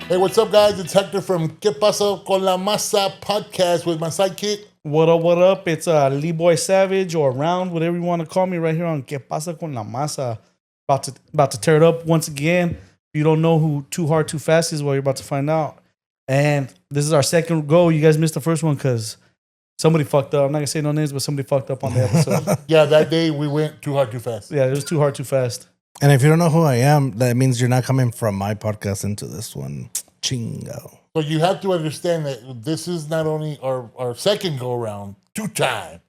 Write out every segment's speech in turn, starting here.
Hey, what's up, guys? It's Hector from ¿Qué pasa con la masa podcast with my sidekick. What up, what up? It's Lee Boy Savage or Round, whatever you want to call me right here on ¿Qué pasa con la masa? About to tear it up once again. If you don't know who 2Hard 2Fast is, well, you're about to find out. And this is our second go. You guys missed the first one because somebody fucked up. I'm not going to say no names, but somebody fucked up on the episode. Yeah, that day we went 2Hard 2Fast. Yeah, it was 2Hard 2Fast. And if you don't know who I am, that means you're not coming from my podcast into this one. Chingo. So you have to understand that this is not only our second go around, two-time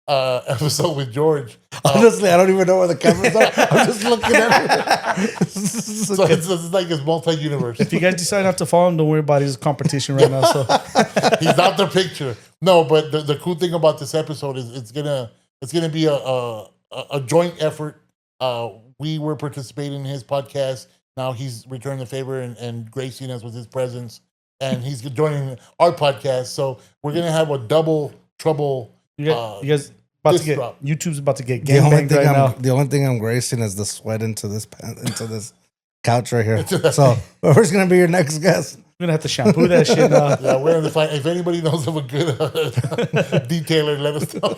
episode with George. Honestly, I don't even know where the cameras are. I'm just looking at it. So it's like his multi-universe. If you guys decide not to follow him, don't worry about it. It's a competition right now. So He's out the picture. No, but the cool thing about this episode is it's gonna be a joint effort. We were participating in his podcast. Now he's returned the favor and gracing us with his presence, and he's joining our podcast. So we're gonna have a double trouble. you guys about to get drop. YouTube's about to get The only gangbanged thing right now. the only thing I'm gracing is the sweat into this couch right here. So whoever's gonna be your next guest? We're gonna have to shampoo that shit now. Yeah, we're gonna find. If anybody knows of a good detailer, let us know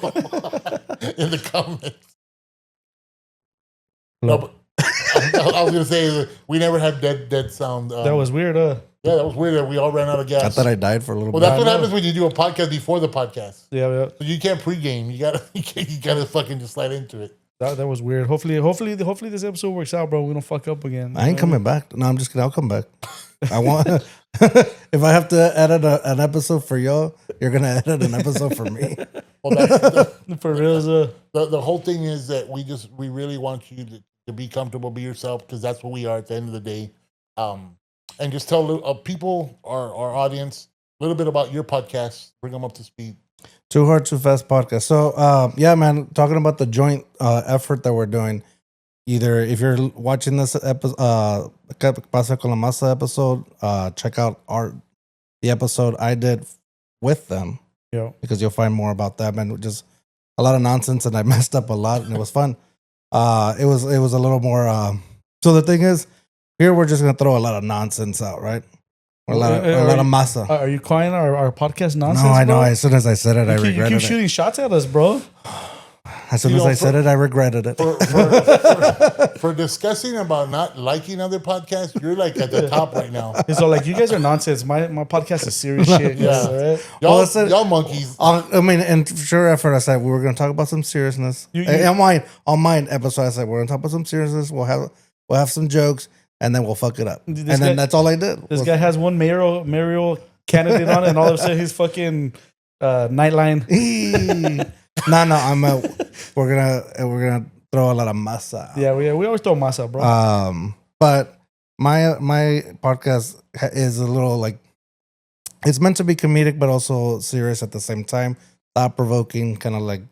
in the comments. No, but I was gonna say we never had dead sound. That was weird, Yeah, that was weird that we all ran out of gas. I thought I died for a little Well, bit. that's what happens when you do a podcast before the podcast. Yeah. So you can't pregame. You gotta fucking just slide into it. That was weird. Hopefully this episode works out, bro. We don't fuck up again. I ain't coming back. No, I'm just kidding. I'll come back. I want. If I have to edit an episode for y'all, you're gonna edit an episode for me. Well, that's For real, the whole thing is that we really want you to be comfortable, be yourself, because that's what we are at the end of the day. And just tell people, our audience, a little bit about your podcast. Bring them up to speed. 2Hard 2Fast podcast. So, yeah, man, talking about the joint effort that we're doing. Either if you're watching this episode, ¿Qué pasa con la masa episode, check out the episode I did with them. Yeah. Because you'll find more about that, man. Just a lot of nonsense, and I messed up a lot, and it was fun. It was a little more. So the thing is, here we're just gonna throw a lot of nonsense out, right? A lot of masa. Are you calling our podcast nonsense? No, I know. Bro? As soon as I said it, I regretted you keep it. shooting shots at us, bro. As soon as I said it, I regretted it. For discussing about not liking other podcasts, you're like at the top right now. So like you guys are nonsense. My podcast is serious shit. Yeah. Guys, all right? Y'all monkeys. I mean, in sure effort, I said we were going to talk about some seriousness. On mine episode, I said we're going to talk about some seriousness. We'll have some jokes, and then we'll fuck it up. Then that's all I did. This guy has one mayoral candidate on it, and all of a sudden he's fucking Nightline. No. We're gonna throw a lot of masa. Yeah, we always throw masa, bro. But my podcast is a little like, it's meant to be comedic, but also serious at the same time, thought provoking, kind of like,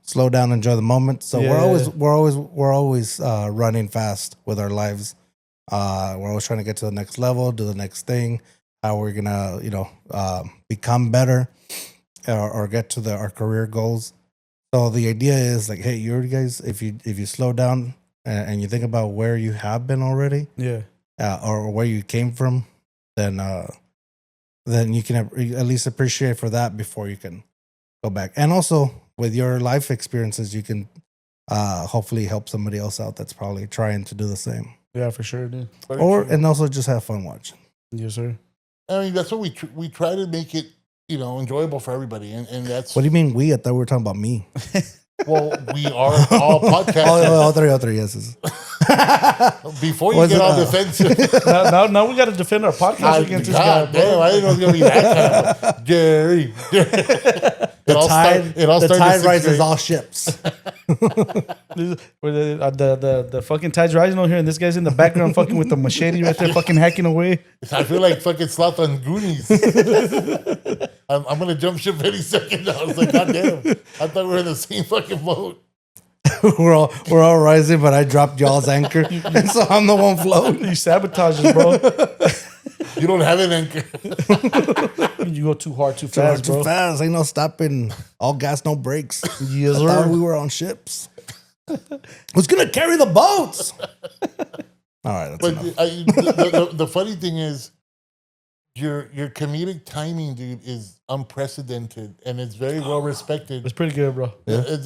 slow down, enjoy the moment. So we're always running fast with our lives. We're always trying to get to the next level, do the next thing. How we're gonna become better or get to our career goals. So the idea is like, hey, you guys, if you slow down and you think about where you have been already, or where you came from, then you can at least appreciate for that before you can go back. And also with your life experiences, you can hopefully help somebody else out that's probably trying to do the same. Yeah, for sure, dude. And also just have fun watching. Yes, sir. I mean, that's what we try to make it, enjoyable for everybody, and that's. What do you mean we? I thought we were talking about me. Well, we are all podcasters. all three yeses. Before you get all defensive. now we got to defend our podcast against this guy. Damn, I didn't know it was going to be that kind of Jerry. The tide rises all ships. The fucking tide's rising over here, and this guy's in the background fucking with the machete right there, fucking hacking away. I feel like fucking Sloth on Goonies. I'm going to jump ship any second now. I was like, God damn. I thought we were in the same fucking boat. we're all rising, but I dropped y'all's anchor, and so I'm the one floating. You sabotage us, bro. You don't have an anchor. You go too hard, too fast, bro. Too fast. Ain't no stopping. All gas, no brakes. Yes, I sir. thought we were on ships. Who's gonna carry the boats? All right, that's But enough. the funny thing is, your comedic timing, dude, is unprecedented, and it's very well respected. It's pretty good, bro. Yeah.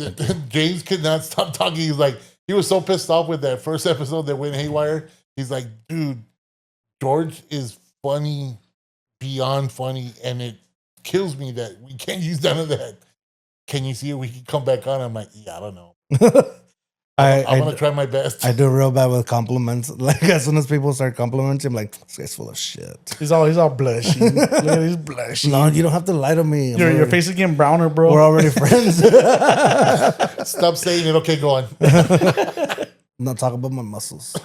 James could not stop talking. He's like, he was so pissed off with that first episode that went haywire. He's like, dude, George is funny beyond funny, and it kills me that we can't use none of that. Can you see it? We can come back on. I'm like, yeah, I don't know. I'm gonna try my best. I do real bad with compliments. Like as soon as people start complimenting, I'm like, this guy's full of shit. He's all blushing. Look at he's blushing. No, you don't have to lie to me. Your face is getting browner, bro. We're already friends. Stop saying it. Okay, go on. Not talk about my muscles.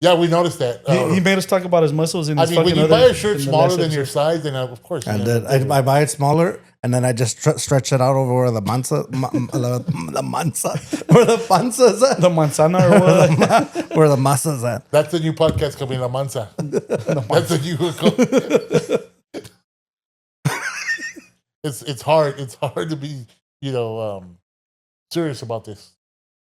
Yeah, we noticed that. He made us talk about his muscles. In I his mean, when fucking you buy other- a shirt in the smaller last than your episode. size, then of course. And then I buy it smaller, and then I just stretch it out over where the mansa, the mansa, where the panza is at, The manzana or what? where the masa is at. That's the new podcast coming, La Mansa. That's the new. It's hard. It's hard to be, serious about this,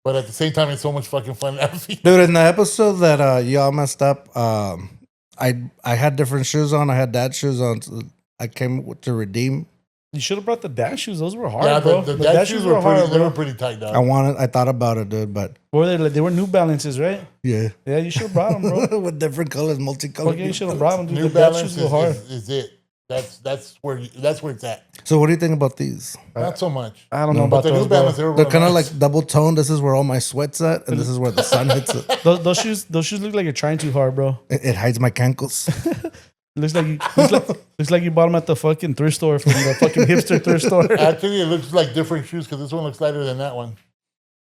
but at the same time, it's so much fucking fun laughing. Dude, in the episode that y'all messed up, I had different shoes on. I had dad shoes on. So I came to redeem. You should have brought the dad shoes. Those were hard, Yeah, bro. the dad shoes were pretty. hard, They bro. were pretty tight, dog. I thought about it, dude, but Were they? Like, they were New Balances, right? yeah, Yeah, you should have brought them, bro. with different colors, multicolored. Fuck yeah, you should have brought them, dude. New The dad Balance shoes go hard. is it. That's where it's at. So, what do you think about these? Not so much. I don't know But about the those, New bro. Balance, they were They're real kind of nice. like double toned. This is where all my sweat's at, and this is where the sun hits it. Those shoes look like you're trying too hard, bro. It hides my cankles. Looks like you bought them at the fucking thrift store from the fucking hipster thrift store. Actually, it looks like different shoes because this one looks lighter than that one.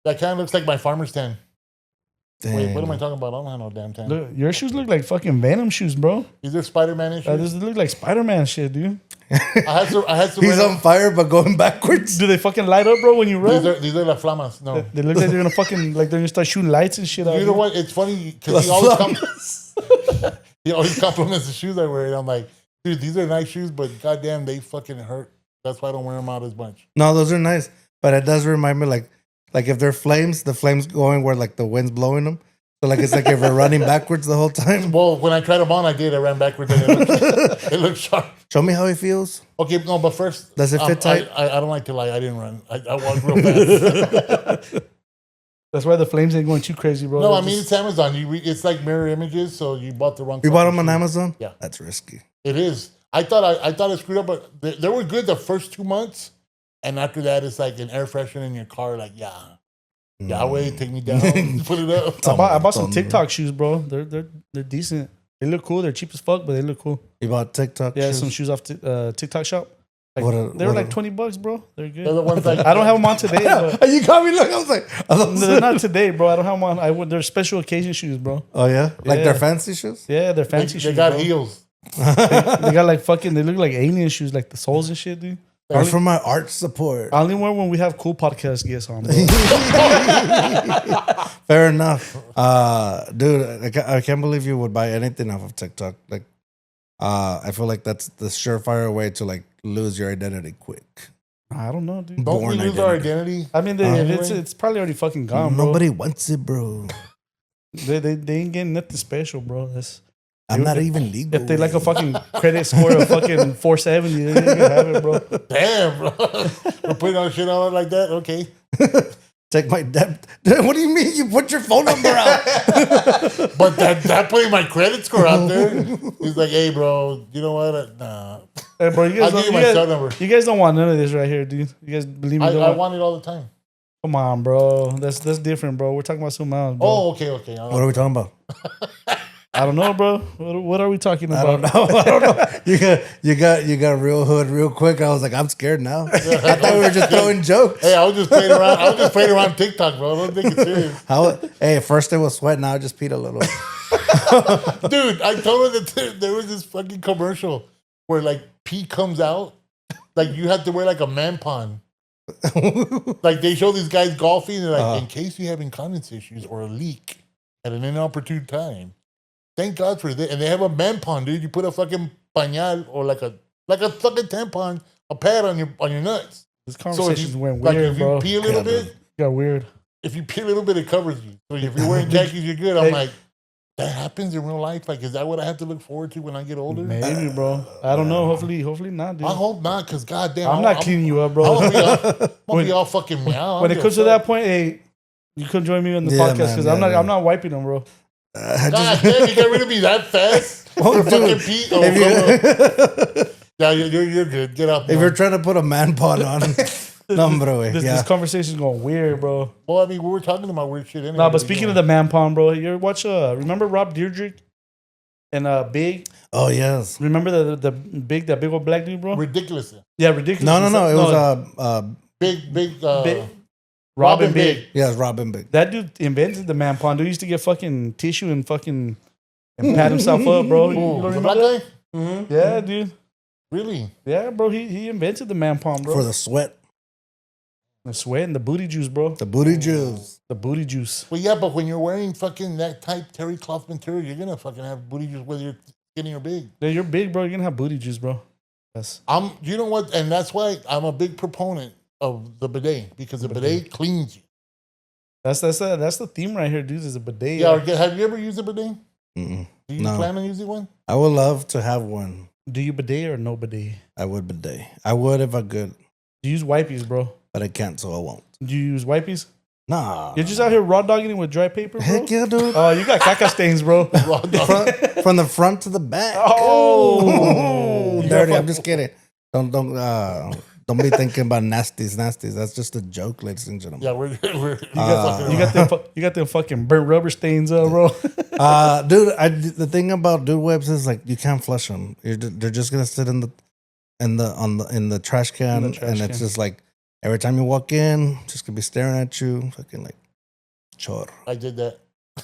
That kind of looks like my farmer's tan. Wait, what am I talking about? I don't have no damn tan. Look, your shoes look like fucking Venom shoes, bro. These are Spider-Man shoes. This look like Spider-Man shit, dude. I had to He's wear on fire, but going backwards. Do they fucking light up, bro, when you run? these are La Flamas. No. They look like they're gonna fucking like they're gonna start shooting lights and shit out. You know what? It's funny because he always compliments the shoes I wear. And I'm like, dude, these are nice shoes, but goddamn, they fucking hurt. That's why I don't wear them out as much. No, those are nice, but it does remind me like if they're flames, the flames going where like the wind's blowing them. So like it's like if we're running backwards the whole time. Well, when I tried them on, I ran backwards and it looked sharp. Show me how it feels. Okay, no, but first, Does it fit tight? I don't like to lie. I didn't run. I walked real fast. That's why the flames ain't going too crazy, bro. No, They're I mean just- it's Amazon. It's like mirror images, so you bought the wrong. You bought fucking them on shoes. Amazon? Yeah. That's risky. It is. I thought I screwed up, but they were good the first 2 months, and after that, it's like an air freshener in your car. Like, Yahweh, take me down, put it up. I bought some TikTok shoes, bro. They're decent. They look cool. They're cheap as fuck, but they look cool. You bought TikTok Yeah, shoes? some shoes off TikTok shop. Like, What they were what like $20, bro. They're good. They're the ones like I don't have them on today, but You got me looking. I was like, they're not today, bro. I don't have them on. They're special occasion shoes, bro. oh yeah? Like Yeah. they're fancy shoes? Yeah, they're fancy They shoes. got bro. heels. They got like fucking. They look like alien shoes, like the soles and shit, dude. Or for my art support. I only wear when we have cool podcast guests on, bro. Fair enough. Dude, I can't believe you would buy anything off of TikTok. Like, I feel like that's the surefire way to like lose your identity quick. I don't know, dude. Don't we Born lose our identity? I mean, it's probably already fucking gone, bro. Nobody wants it, bro. They ain't getting nothing special, bro. I'm not even legal. If they like a fucking credit score of fucking 470, they ain't gonna have it, bro. Damn, bro. We're putting our shit on like that? Okay. Take my debt. What do you mean? You put your phone number out? But that putting my credit score out there, he's like, hey, bro, you know what? Nah. Hey, bro, you I'll guys, give you don't, my cell number. you guys don't want none of this right here, dude. You guys believe me? I want it all the time. Come on, bro. That's different, bro. We're talking about something else, bro. Oh, okay. What are we talking about? I don't know, bro. What are we talking about? I don't know. You got real hood real quick. I was like, I'm scared now. I thought we were just throwing jokes. Hey, I was just playing around TikTok, bro. Don't take it serious. Hey, first it was sweat, now I just peed a little. Dude, I told her that there was this fucking commercial where like pee comes out. Like you have to wear like a man pond. Like they show these guys golfing and they're like, in case you have incontinence issues or a leak at an inopportune time, thank God for this. And they have a man pond, dude. You put a fucking pañal or like a fucking tampon, a pad on your nuts. This So conversation went like weird, if you bro. pee a little bit, Got weird. if you pee a little bit, it covers you. So if you're wearing khakis, you're good. I'm like, that happens in real life? Like, is that what I have to look forward to when I get older? Maybe, bro. I don't know. Hopefully not, dude. I hope not, because goddamn, I'm not cleaning you up, bro. I'm gonna be all fucking meow. When it comes to that point, hey, you come join me on the podcast because I'm not wiping them, bro. God damn, you get rid of me that fast? Oh, Fucking dude, Pete. Oh, yeah, you're good. Get up. if you're trying to put a man pawn on, no, bro. This conversation's going weird, bro. Well, I mean, we were talking about weird shit anyway. No, but speaking of the man pawn, bro, you watch remember Rob Dyrdek and Big? Oh yes. Remember that big old black dude, bro? Ridiculous. Yeah, ridiculous. No. It was Big. Robin Big. Yeah, it's Robin Big. That dude invented the man pawn. Dude used to get fucking tissue and pat himself up, bro. You don't The remember black that? guy? Mm-hmm. Yeah, dude. Really? Yeah, bro. He invented the man pawn, bro. For the sweat. The sweat and the booty juice, bro. The booty juice. The booty juice. Well, yeah, but when you're wearing fucking that type terry cloth material, you're gonna fucking have booty juice whether you're skinny or big. Yeah, you're big, bro. You're gonna have booty juice, bro. Yes. You know what? And that's why I'm a big proponent of the bidet, because the bidet cleans you. That's the theme right here, dude. Is a bidet. Yeah. Have you ever used a bidet? Mm-mm. Do you No. plan on using one? I would love to have one. Do you bidet or no bidet? I would bidet. I would if I could, Do you use wipes, bro? but I can't, so I won't. Do you use wipes? Nah. You're just out here raw dogging it with dry paper, bro? Heck yeah, dude. Oh, you got caca stains, bro. From the front to the back. Oh. Dirty. I'm just kidding. Don't be thinking about nasties. That's just a joke, ladies and gentlemen. Yeah, we're You got them fucking burnt rubber stains, bro. Dude. The thing about dude webs is like you can't flush them. They're just gonna sit in the trash can, and it's just like every time you walk in, just gonna be staring at you, fucking like chorro. I did that.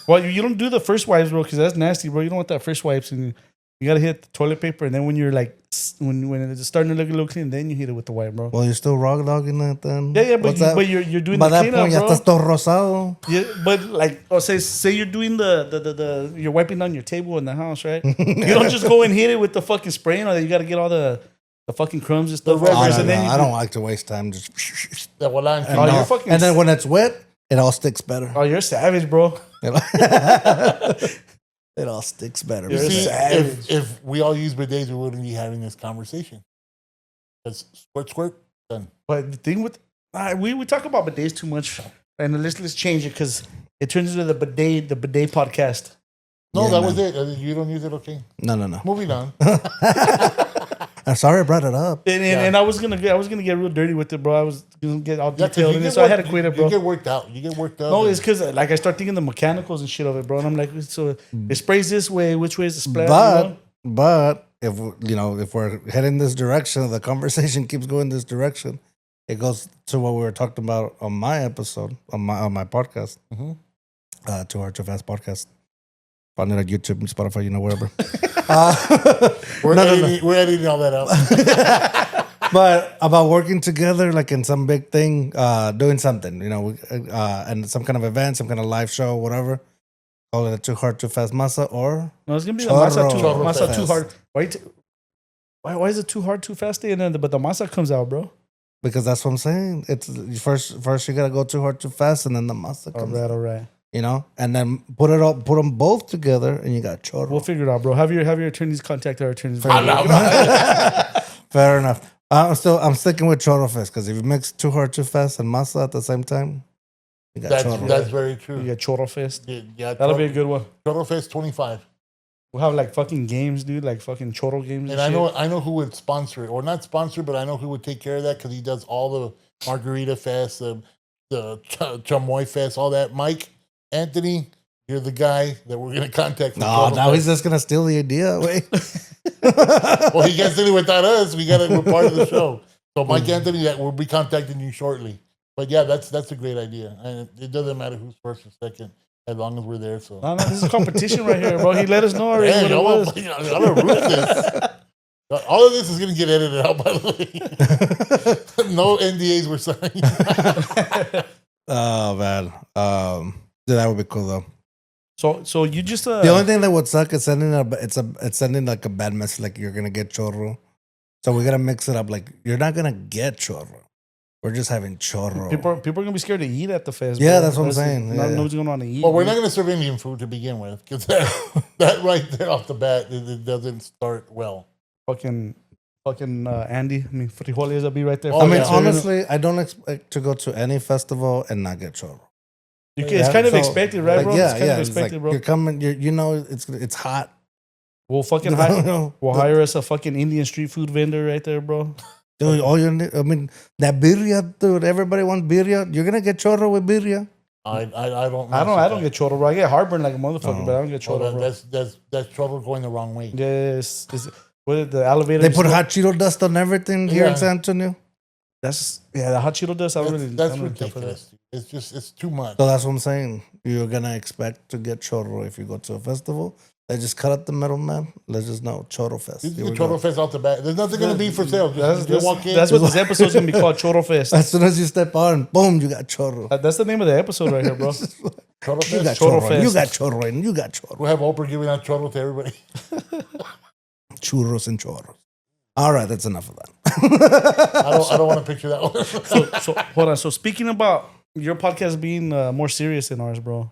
Well, you don't do the first wipes, bro, because that's nasty, bro. You don't want that first wipes, and you gotta hit the toilet paper, and then when you're like when it's starting to look a little clean, then you hit it with the wipe, bro. Well, you're still raw dogging that then. Yeah, but you're doing by the that cleanup, point, ya bro. estás todo rosado. Yeah, but like, say you're doing the you're wiping down your table in the house, right? You don't just go and hit it with the fucking spraying, or you got to get all the fucking crumbs and stuff. I don't like to waste time. Just Yeah, well, you're fucking. and then when it's wet, it all sticks better. Oh, you're savage, bro. It all sticks better. You're see, savage. if we all use bidets, we wouldn't be having this conversation. That's squirt, done. But the thing with we talk about bidets too much, and let's change it because it turns into the bidet podcast. No, Yeah, that man. was it. You don't use it, okay? No. Moving on. I'm sorry I brought it up. And I was gonna get real dirty with it, bro. I was gonna get all detailed in it, so I had to quit it, bro. You get worked out. No, it's because like I start thinking the mechanicals and shit of it, bro. And I'm like, so it sprays this way. Which way is the splash? But if if we're heading this direction, the conversation keeps going this direction. It goes to what we were talking about on my episode on my podcast, 2Hard 2Fast podcast. Find it on YouTube and Spotify, wherever. We're editing all that out. But about working together, like in some big thing, doing something, and some kind of event, some kind of live show, whatever. Call it a 2Hard 2Fast Masa or No, it's gonna be Chorro the Masa Fest. too hard. Why is it 2Hard 2Fast day? And then but the Masa comes out, bro. because that's what I'm saying. It's first you gotta go 2Hard 2Fast, and then the Masa comes. All right. And then put them both together, and you got Chorro. We'll figure it out, bro. Have your attorneys contact our attorneys. Fair enough. I'm sticking with Chorro Fest because if you mix 2Hard 2Fast and Masa at the same time, you got Chorro. That's very true. You got Chorro Fest. Yeah, That'll be a good one. Chorro Fest 25. We'll have like fucking games, dude, like fucking Chorro games. And I know who would sponsor it, or not sponsor, but I know who would take care of that because he does all the Margarita Fest, the Chamoy Fest, all that. Mike, Anthony, you're the guy that we're gonna contact. No, now he's just gonna steal the idea. Wait. Well, he can't do it without us. We're part of the show. So, Mike Anthony, we'll be contacting you shortly. But yeah, that's a great idea, and it doesn't matter who's first or second, as long as we're there. So, no, this is competition right here, bro. He let us know already. Man, what it was. I'm gonna root this. All of this is gonna get edited out, by the way. No NDAs were signed. Oh man, that would be cool though. So you just The only thing that would suck is it's sending like a bad message, like you're gonna get chorro. So we gotta mix it up. Like you're not gonna get chorro. We're just having chorro. People are gonna be scared to eat at the fest. Yeah, bro. that's what I'm saying. Yeah. Nobody's gonna want to eat. Well, we're not going to serve Indian food to begin with because that right there off the bat, it doesn't start well. Fucking Andy. I mean, Frijoles will be right there. Oh, I mean, yeah. honestly, I don't expect to go to any festival and not get chorro. It's kind of expected, right, bro? Yeah, it's kind of It's expected, like bro. you're coming. You know, it's hot. We'll fucking hire. We'll hire us a fucking Indian street food vendor right there, bro. Dude, all you need, I mean, that birria, dude. Everybody wants birria. You're gonna get chorro with birria. I don't. I don't get chorro, bro. I get heartburn like a motherfucker, but I don't get chorro, bro. That's trouble going the wrong way. Yes, what is the elevator? They put hot Cheeto dust on everything here in Yeah. San Antonio. The hot Cheeto dust. I don't really. That's I don't really care for that. ridiculous. It's too much. So that's what I'm saying. You're gonna expect to get chorro if you go to a festival. They just cut out the middle, man. Let's just know Chorro Fest. This is Here the we Chorro go. Fest out the back. There's nothing going to be for sale. Just walk in. That's what this episode's gonna be called, Chorro Fest. As soon as you step on, boom, you got chorro. That's the name of the episode right here, bro. Chorro You got Fest. Chorro chorro. Fest. You got chorro, and you got chorro. We'll have Oprah giving out chorro to everybody. Churros and chorros. All right, that's enough of that. I don't want to picture that one. So hold on. So speaking about your podcast being more serious than ours, bro.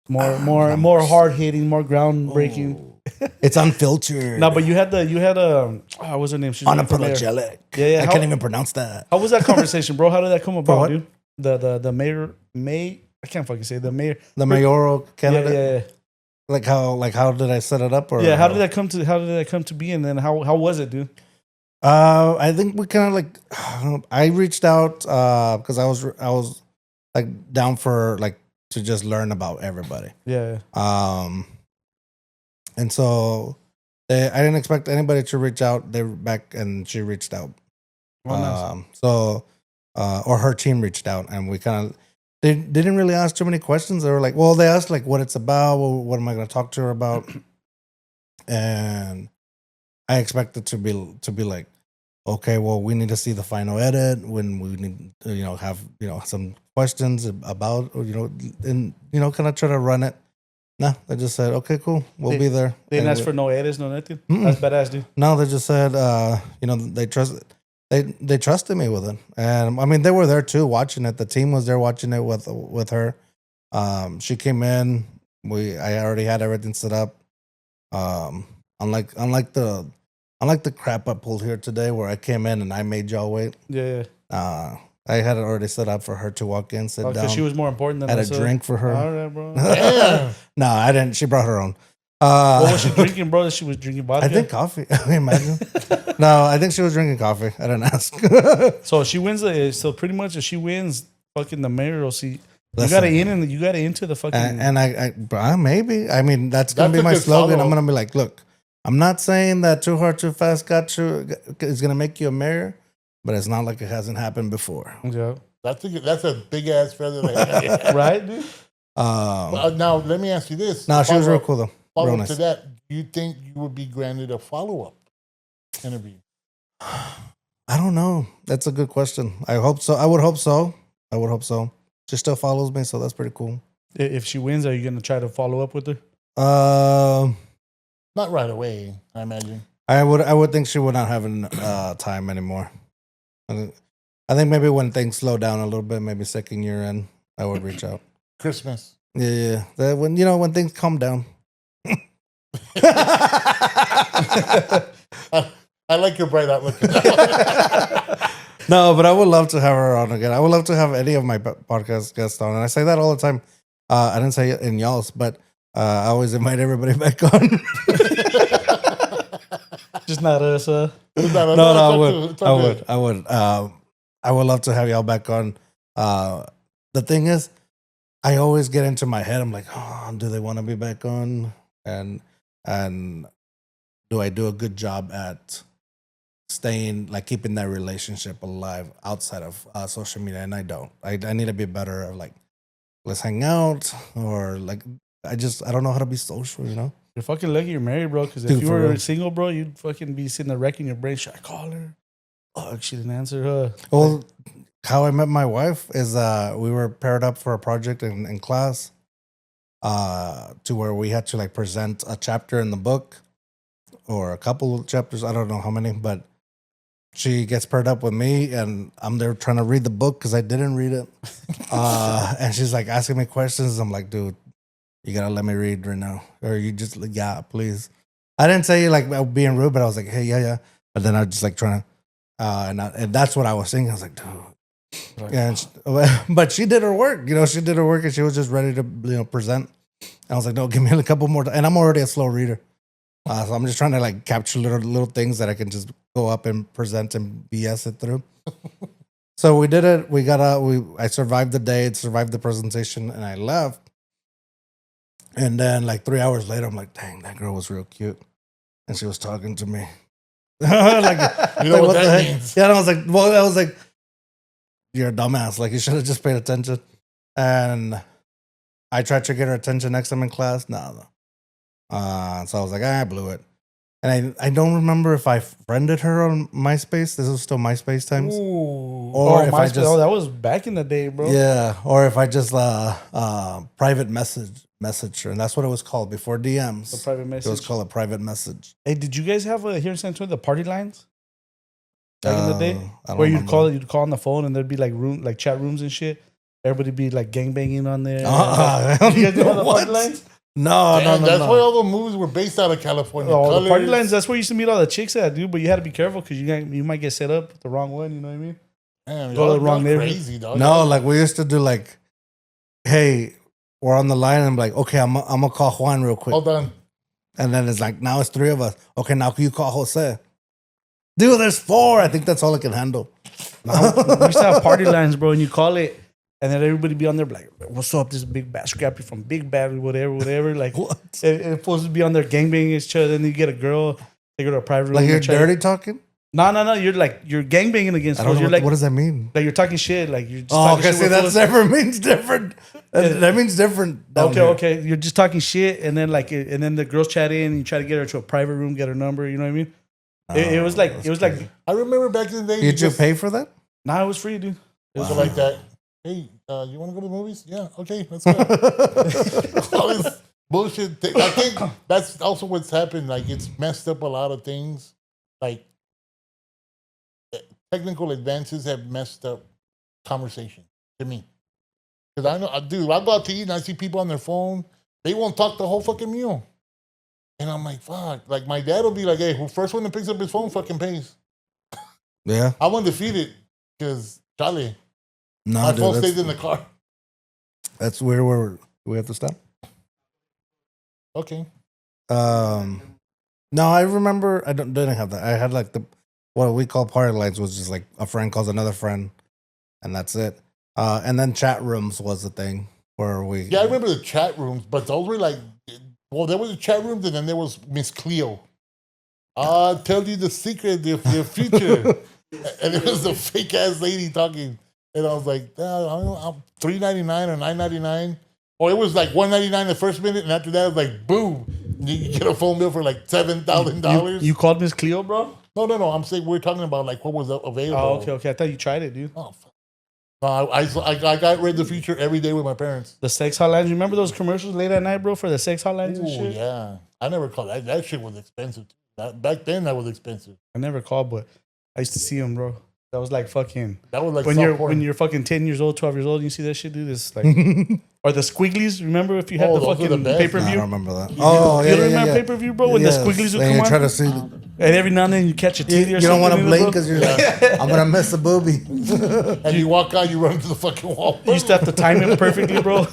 More hard hitting, more groundbreaking. It's unfiltered. No, but you had what's her name? She's running for mayor. Unapologetic. Yeah. I can't even pronounce that. How was that conversation, bro? How did that come about, what? dude? The mayor, I can't fucking say it. The mayor. The mayoral candidate. Yeah. Like how did I set it up? Or Yeah, how did that come to be, and then how was it, dude? I think we kind of like I reached out because I was like down for like to just learn about everybody. Yeah. And so I didn't expect anybody to reach out. They were back and she reached out. Well, nice. Or her team reached out and we kind of they didn't really ask too many questions. They were like, well, they asked like what it's about, what am I going to talk to her about, and I expected to be like, okay, well, we need to see the final edit when we need to, have some questions about and kind of try to run it. No, they just said, okay, cool, we'll be there. They didn't And ask for no edits, no nothing. That's badass, dude. No, they just said, they trusted me with it, and I mean they were there too, watching it. The team was there watching it with her. She came in. I already had everything set up. Unlike the crap I pulled here today, where I came in and I made y'all wait. Yeah. I had it already set up for her to walk in, sit down. Because she was more important than had us, a drink for her. All right, bro. Damn. No, I didn't. She brought her own. What was she drinking, bro? She was drinking vodka. I think coffee. Imagine. No, I think she was drinking coffee. I didn't ask. So she wins. So pretty much, if she wins, fucking the mayoral seat, you Listen. got to you got to into the fucking. And I maybe. I mean, that's gonna be my good slogan. follow. I'm gonna be like, look, I'm not saying that 2Hard 2Fast is gonna make you a mayor, but it's not like it hasn't happened before. Yeah. That's a big ass feather. Right, dude. Now let me ask you this. No, she was real cool though. Follow Real up nice. to that. Do you think you would be granted a follow up interview? I don't know. That's a good question. I hope so. I would hope so. She still follows me, so that's pretty cool. If she wins, are you gonna try to follow up with her? Not right away, I imagine. I would think she would not have time anymore. I think maybe when things slow down a little bit, maybe second year in, I would reach out. Christmas. Yeah. When things calm down. I like your bright outlook. No, but I would love to have her on again. I would love to have any of my podcast guests on, and I say that all the time. I didn't say it in y'all's, but I always invite everybody back on. Just not us. No, I would. I would love to have y'all back on. The thing is, I always get into my head. I'm like, oh, do they want to be back on? And do I do a good job at staying, like keeping that relationship alive outside of social media? And I don't. I need to be better at like, let's hang out, or like, I don't know how to be social, You're fucking lucky you're married, bro. Because if Dude, you for were real. single, bro, you'd fucking be sitting there wrecking your brain. Should I call her? Fuck, she didn't answer her. Well, how I met my wife is we were paired up for a project in class, to where we had to like present a chapter in the book or a couple of chapters. I don't know how many, but she gets paired up with me, and I'm there trying to read the book because I didn't read it. And she's like asking me questions. I'm like, dude, you gotta let me read right now, or you just like, yeah, please. I didn't say like being rude, but I was like, hey, yeah. But then I was just like trying to, and that's what I was thinking. I was like, dude. Yeah, but she did her work. She did her work, and she was just ready to present. And I was like, no, give me a couple more. And I'm already a slow reader, so I'm just trying to like capture little things that I can just go up and present and BS it through. So we did it. I survived the day, survived the presentation, and I left. And then like 3 hours later, I'm like, dang, that girl was real cute, and she was talking to me. Like, what that means? Yeah, and I was like, you're a dumbass. Like, you should have just paid attention. And I tried to get her attention next time in class. No. So I was like, I blew it. And I don't remember if I friended her on MySpace. This was still MySpace times. Ooh. Or if MySpace, that was back in the day, bro. Yeah. Or if I just private message her. And that's what it was called before DMs. The private message. It was called a private message. Hey, did you guys have here in San Antonio the party lines? Back in the day, where you'd call on the phone and there'd be like chat rooms and shit. Everybody be like gangbanging on there. You guys know the party lines? No. That's why all the movies were based out of California. Oh, the party lines. That's where you used to meet all the chicks at, dude. But you had to be careful because you might get set up with the wrong one. You know what I mean? Damn, go to the wrong neighborhood. Crazy, dog. No, like we used to do. Like, hey, we're on the line. And I'm like, okay, I'm gonna call Juan real quick. Hold on. And then it's like, now it's 3 of us. Okay, now can you call Jose? Dude, there's 4. I think that's all I can handle. We used to have party lines, bro, and you call it, and then everybody be on there like, what's up, this big bad scrappy from Big Bad, whatever. Like, what? It's supposed to be on there gangbanging each other, then you get a girl, take her to a private room. Like you're dirty talking? No. You're gangbanging against girls. What does that mean? Like you're talking shit. Like you're just okay, see, that never means different. That means different. Okay. You're just talking shit, and then the girls chat in, and you try to get her to a private room, get her number. You know what I mean? It was like I remember back in the day. Did you pay for that? Nah, it was free, dude. It was like that. Hey, you want to go to the movies? Yeah, okay, let's go. All this bullshit. I think that's also what's happened. Like, it's messed up a lot of things. Like, technical advances have messed up conversation to me. Because I know, dude, I go out to eat and I see people on their phone. They won't talk the whole fucking meal. And I'm like, fuck. Like, my dad will be like, hey, who first one that picks up his phone fucking pays. Yeah. I'm undefeated because, Charlie, my phone stays in the car. That's where we have to stop. Okay. No, I remember, didn't have that. I had like what we call party lines was just like a friend calls another friend, and that's it. And then chat rooms was the thing where we. Yeah, I remember the chat rooms, but those were like, well, there was a chat room, and then there was Miss Cleo. I'll tell you the secret of your future. And it was a fake ass lady talking. And I was like, I don't know, $3.99 or $9.99. Or it was like $1.99 the first minute, and after that, it was like, boom. You get a phone bill for like $7,000. You called Miss Cleo, bro? No. I'm saying we're talking about like what was available. Oh, okay. I thought you tried it, dude. Oh, fuck. No, I got Read the Future every day with my parents. The sex hotlines. Remember those commercials late at night, bro, for the sex hotlines and shit? Yeah. I never called. That shit was expensive. Back then, that was expensive. I never called, but I used to see them, bro. That was like fucking. That was like when you're fucking 10 years old, 12 years old, and you see that shit, dude. It's like, or the squigglies. Remember if you had the fucking pay-per-view? I don't remember that. Oh, you don't remember pay-per-view, bro? When the squigglies would come on. Try to see. And every now and then you catch a titty or something. You don't want to blink because you're like, I'm gonna miss a booby. And you walk out, you run into the fucking wall. You used to have to time it perfectly, bro.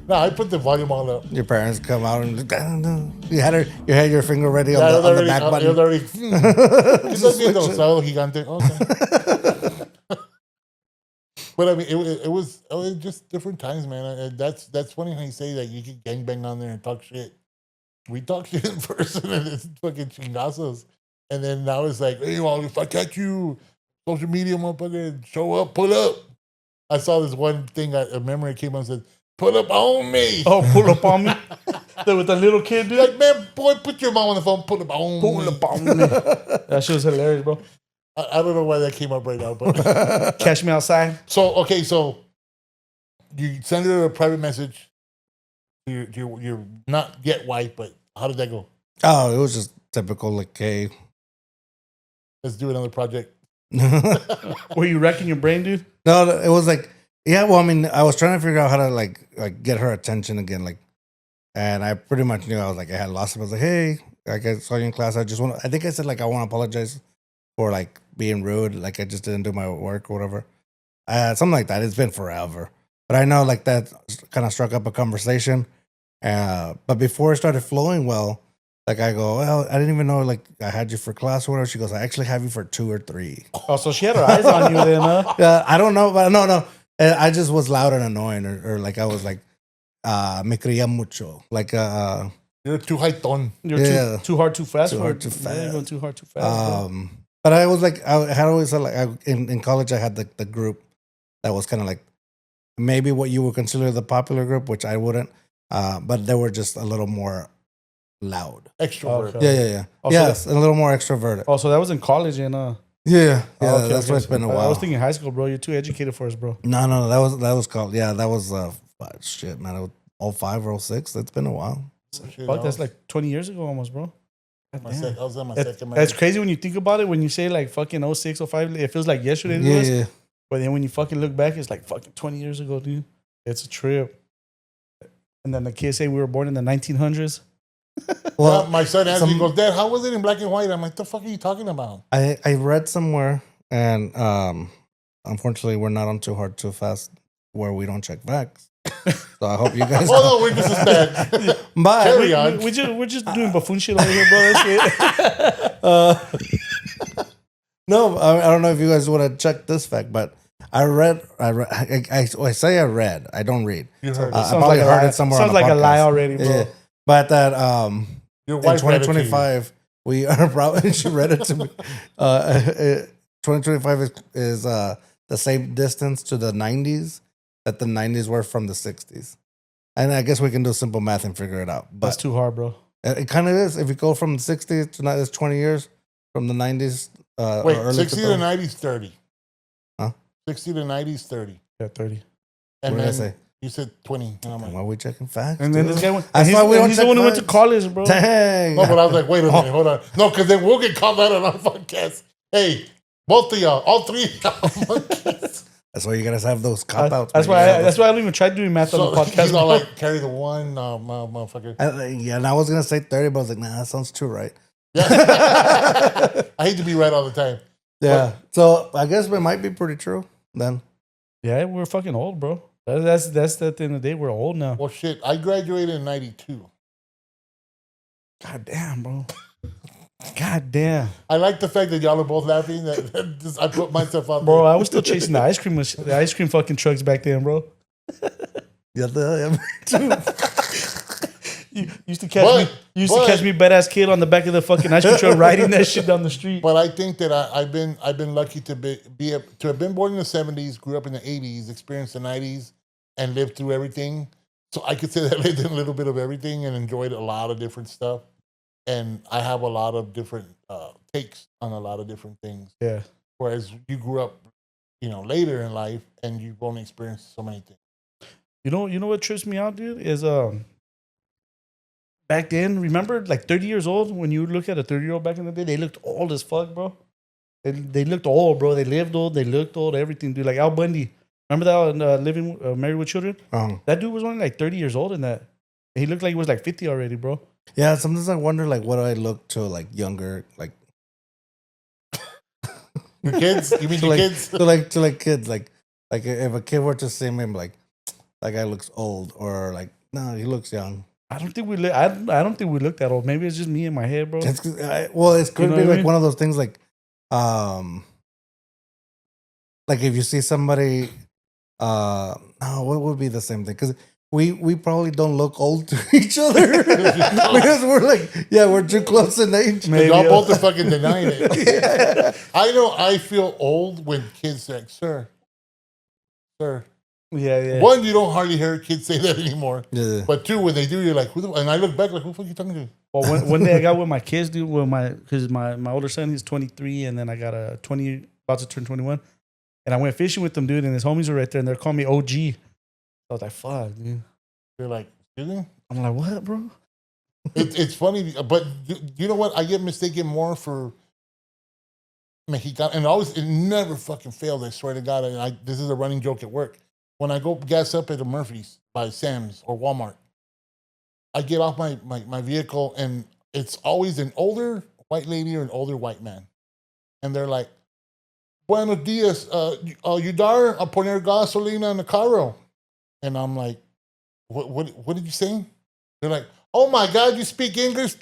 No, I put the volume all up. Your parents come out and you had your finger ready on the back button. It was already. Gigante. Okay. But I mean, it was just different times, man. And that's funny how you say that you can gangbang on there and talk shit. We talk shit in person and it's fucking chingazos. And then now it's like, hey, well, if I catch you, social media motherfucker, show up, pull up. I saw this one thing, a memory came on and said, pull up on me. Oh, pull up on me? With the little kid, dude? Like, man, boy, put your mom on the phone, pull up on me. Pull up on me. That shit was hilarious, bro. I don't know why that came up right now, but. Catch me outside. So you send her a private message. You're not yet wife, but how did that go? Oh, it was just typical, like, hey, let's do another project. Were you wrecking your brain, dude? No, it was like, yeah. Well, I mean, I was trying to figure out how to like get her attention again, like, and I pretty much knew I was like, I had lost it. I was like, hey, like I saw you in class. I just want. I think I said like I want to apologize for like being rude, like I just didn't do my work or whatever. Something like that. It's been forever, but I know like that kind of struck up a conversation. But before it started flowing well, like I go, well, I didn't even know like I had you for class or whatever. She goes, I actually have you for 2 or 3. Oh, so she had her eyes on you then, huh? I don't know, but no. I just was loud and annoying, or like I was like, me creía mucho, like You're too high tone. You're too hard, too fast. Too hard, too Yeah, fast. going too hard, too fast. But I was like, I had always had like in college I had the group that was kind of like maybe what you would consider the popular group, which I wouldn't. But they were just a little more loud. Extrovert. Okay. Yeah. Oh, so Yes, a little more extroverted. Oh, so that was in college, and Yeah, okay, that's why it's been a while. I was thinking high school, bro. You're too educated for us, bro. No, that was called. Yeah, that was shit, man. It was 05 or 06. It's been a while. Shit, Fuck, that's like 20 years ago almost, bro. I was on my second. That's crazy when you think about it. When you say like fucking 06, 05, it feels like yesterday to us. Yeah. But then when you fucking look back, it's like fucking 20 years ago, dude. It's a trip. And then the kids say we were born in the 1900s. Well, my son asked me, he goes, Dad, how was it in black and white? I'm like, the fuck are you talking about? I read somewhere, and unfortunately, we're not on 2Hard 2Fast where we don't check facts. So I hope you guys. Oh no, we're just as bad. But Carry on. We're just doing buffoon shit over here, bro. That's it. No, I don't know if you guys want to check this fact, but I say I read. I don't read. You heard I it. probably heard it somewhere. Sounds on a like a lie podcast. already, bro. Yeah. But that Your in wife read it to you. 2025 we are probably. She read it to me. 2025 is the same distance to the 90s that the 90s were from the 60s, and I guess we can do simple math and figure it out. But That's too hard, bro. it kind of is. If you go from the 60s to now, it's 20 years from the 90s. Wait, or early 60 to 2000s. 90 is 30. Huh? 60 to 90 is 30. Yeah, 30. And What did I then say? you said 20. And I'm like, Why are we checking facts? And then dude? this guy went. That's He's, why we don't he's the check one who went to facts. college, bro. Dang. no, but I was like, wait a minute, hold on. No, because then we'll get called out on our podcast. Hey, both of y'all, all three of y'all. That's why you gotta have those cop outs. That's why. That's why I don't even try doing math on the podcast. You know, bro. like carry the one, motherfucker. Yeah, and I was gonna say 30, but I was like, nah, that sounds too right. Yeah. I hate to be right all the time. Yeah. So I guess it might be pretty true then. Yeah, we're fucking old, bro. That's the end of the day. We're old now. Well, shit, I graduated in 92. God damn, bro. God damn, I like the fact that y'all are both laughing. That just, I put myself out bro. there. I was still chasing the ice cream fucking trucks back then, bro. Yeah, You used to catch me. You used to catch me, badass kid, on the back of the fucking ice cream truck, riding that shit down the street. But I think that I've been lucky to to have been born in the 70s, grew up in the 80s, experienced the 90s, and lived through everything. So I could say that I lived in a little bit of everything and enjoyed a lot of different stuff. And I have a lot of different takes on a lot of different things. Yeah. Whereas you grew up, later in life and you've only experienced so many things. You know what trips me out, dude, is back then, remember like 30 years old, when you look at a 30-year-old back in the day, they looked old as fuck, bro. They looked old, bro. They lived old, they looked old, everything, dude. Like Al Bundy. Remember that Living Married with Children? That dude was only like 30 years old in that. He looked like he was like 50 already, bro. Yeah, sometimes I wonder like what do I look to like younger, like Your kids? You mean to your like, kids? to kids, like if a kid were to see me, I'm like that guy looks old, or like no, he looks young. I don't think we look. I don't think we look that old. Maybe it's just me in my head, bro. It's could be like one of those things like if you see somebody, what would be the same thing? Because we probably don't look old to each other because we're like, we're too close in age. Maybe y'all both are fucking denying it. Yeah. I know I feel old when kids say, sir. Yeah. One, you don't hardly hear kids say that anymore. Yeah. But two, when they do, you're like, who the, and I look back like, who the fuck are you talking to? Well, one day I got with my kids, dude, because my older son, he's 23, and then I got a 20, about to turn 21. And I went fishing with them, dude, and his homies are right there, and they're calling me OG. I was like, fuck, dude. They're like, excuse me? I'm like, what, bro? It's funny, but you know what? I get mistaken more for Mexican, and it never fucking fails. I swear to God. And this is a running joke at work. When I go gas up at a Murphy's by Sam's or Walmart, I get off my vehicle, and it's always an older white lady or an older white man, and they're like, "Buenos dias, ayudar a poner gasolina en el carro," and I'm like, "What did you say?" They're like, "Oh my God, you speak English?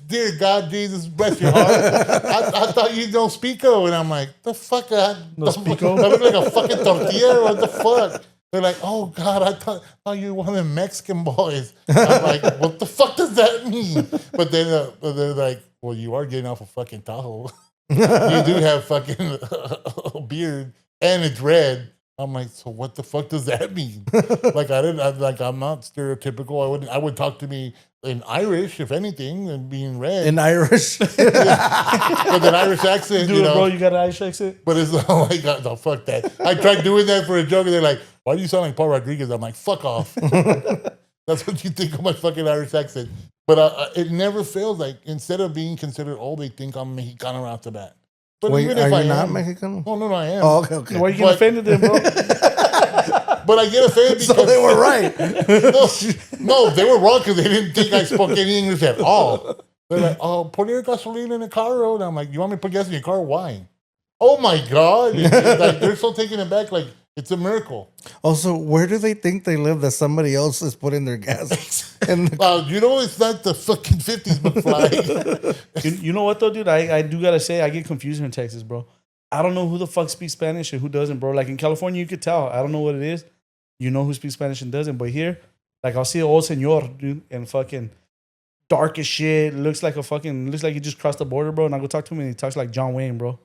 Dear God, Jesus, bless your heart. I thought you don't speako." And I'm like, "The fuck? No speako? I look like a fucking tortilla. What the fuck?" They're like, "Oh God, I thought you were one of them Mexican boys." I'm like, "What the fuck does that mean?" But then they're like, "Well, you are getting off a fucking Tahoe. You do have fucking a beard, and it's red." I'm like, "So what the fuck does that mean?" I'm not stereotypical. I would talk to me in Irish, if anything, and being red. In Irish. With an Irish accent, Dude, bro, you got an Irish accent? But it's like, no, fuck that. I tried doing that for a joke, and they're like, "Why do you sound like Paul Rodriguez?" I'm like, "Fuck off." That's what you think of my fucking Irish accent. But it never fails. Like, instead of being considered old, they think I'm Mexicano right off the bat. But Wait, even are if I you not am, Mexican? Oh, no, I am. Oh, okay. Why are you getting offended then, bro? But I get offended because So they were right. no, they were wrong because they didn't think I spoke any English at all. They're like, "Oh, poner gasolina in the car," and I'm like, "You want me to put gas in your car? Why?" Oh my God! Like, they're so taken aback. Like, it's a miracle. Also, where do they think they live that somebody else is putting their gas? You know, it's not the fucking 50s, McFly. You know what though, dude? I do gotta say, I get confused here in Texas, bro. I don't know who the fuck speaks Spanish and who doesn't, bro. Like in California, you could tell. I don't know what it is. You know who speaks Spanish and doesn't. But here, like I'll see an old senor, dude, and fucking dark as shit. Looks like he just crossed the border, bro. And I go talk to him and he talks like John Wayne, bro.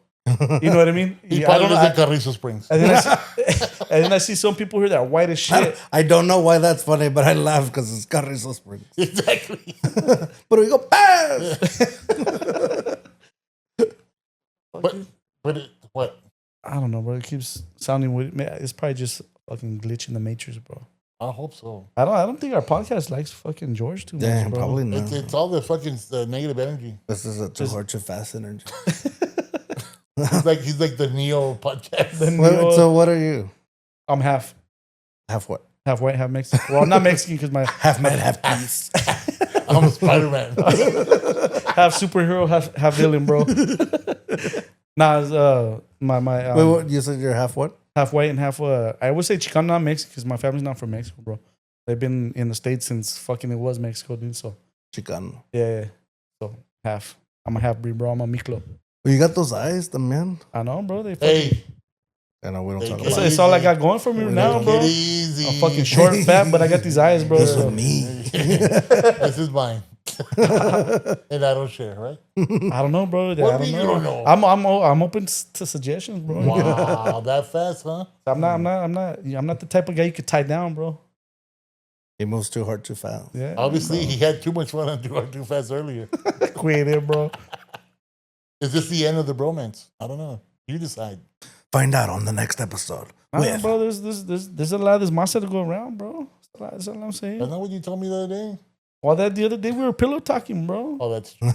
You know what I mean? He probably lives in Carrizo Springs. And then I see some people here that are white as shit. I don't know why that's funny, but I laugh because it's Carrizo Springs. Exactly. But we go, pass! What? I don't know, bro. It keeps sounding weird. It's probably just fucking glitch in the matrix, bro. I hope so. I don't think our podcast likes fucking George too much, Damn, bro. probably not. It's all the fucking negative energy. This is a 2Hard 2Fast energy. He's like the Neo podcast. So what are you? I'm half Half what? half white, half Mexican. Well, not Mexican because my Half man, half beast. I'm Spider-Man. half superhero, half villain, bro. Nah, it's, my Wait, what? You said you're half what? half white and half I would say Chicano, not Mexican, because my family's not from Mexico, bro. They've been in the States since fucking it was Mexico, dude. So Chicano. yeah. So half. I'm a half breed, bro. I'm a miclo. Well, you got those eyes, the man. I know, bro. They fucking, Hey, I know we don't talk Take about it it. it's all I got going for me now, take bro. it easy. I'm fucking short, fat, but I got these eyes, bro. This So. is me. This is mine. And I don't share, right? I don't know, bro. What I do you don't know? I'm open to suggestions, bro. Wow, that fast, huh? I'm not the type of guy you could tie down, bro. He moves too hard, too fast. Yeah. Obviously, he had too much fun on 2Hard 2Fast earlier. Quit it, bro. Is this the end of the bromance? I don't know. You decide. Find out on the next episode. Nah, bro, there's a lot of this masa to go around, bro. That's all I'm saying. Isn't that what you told me the other day? Well, that the other day we were pillow talking, bro. Oh, that's true.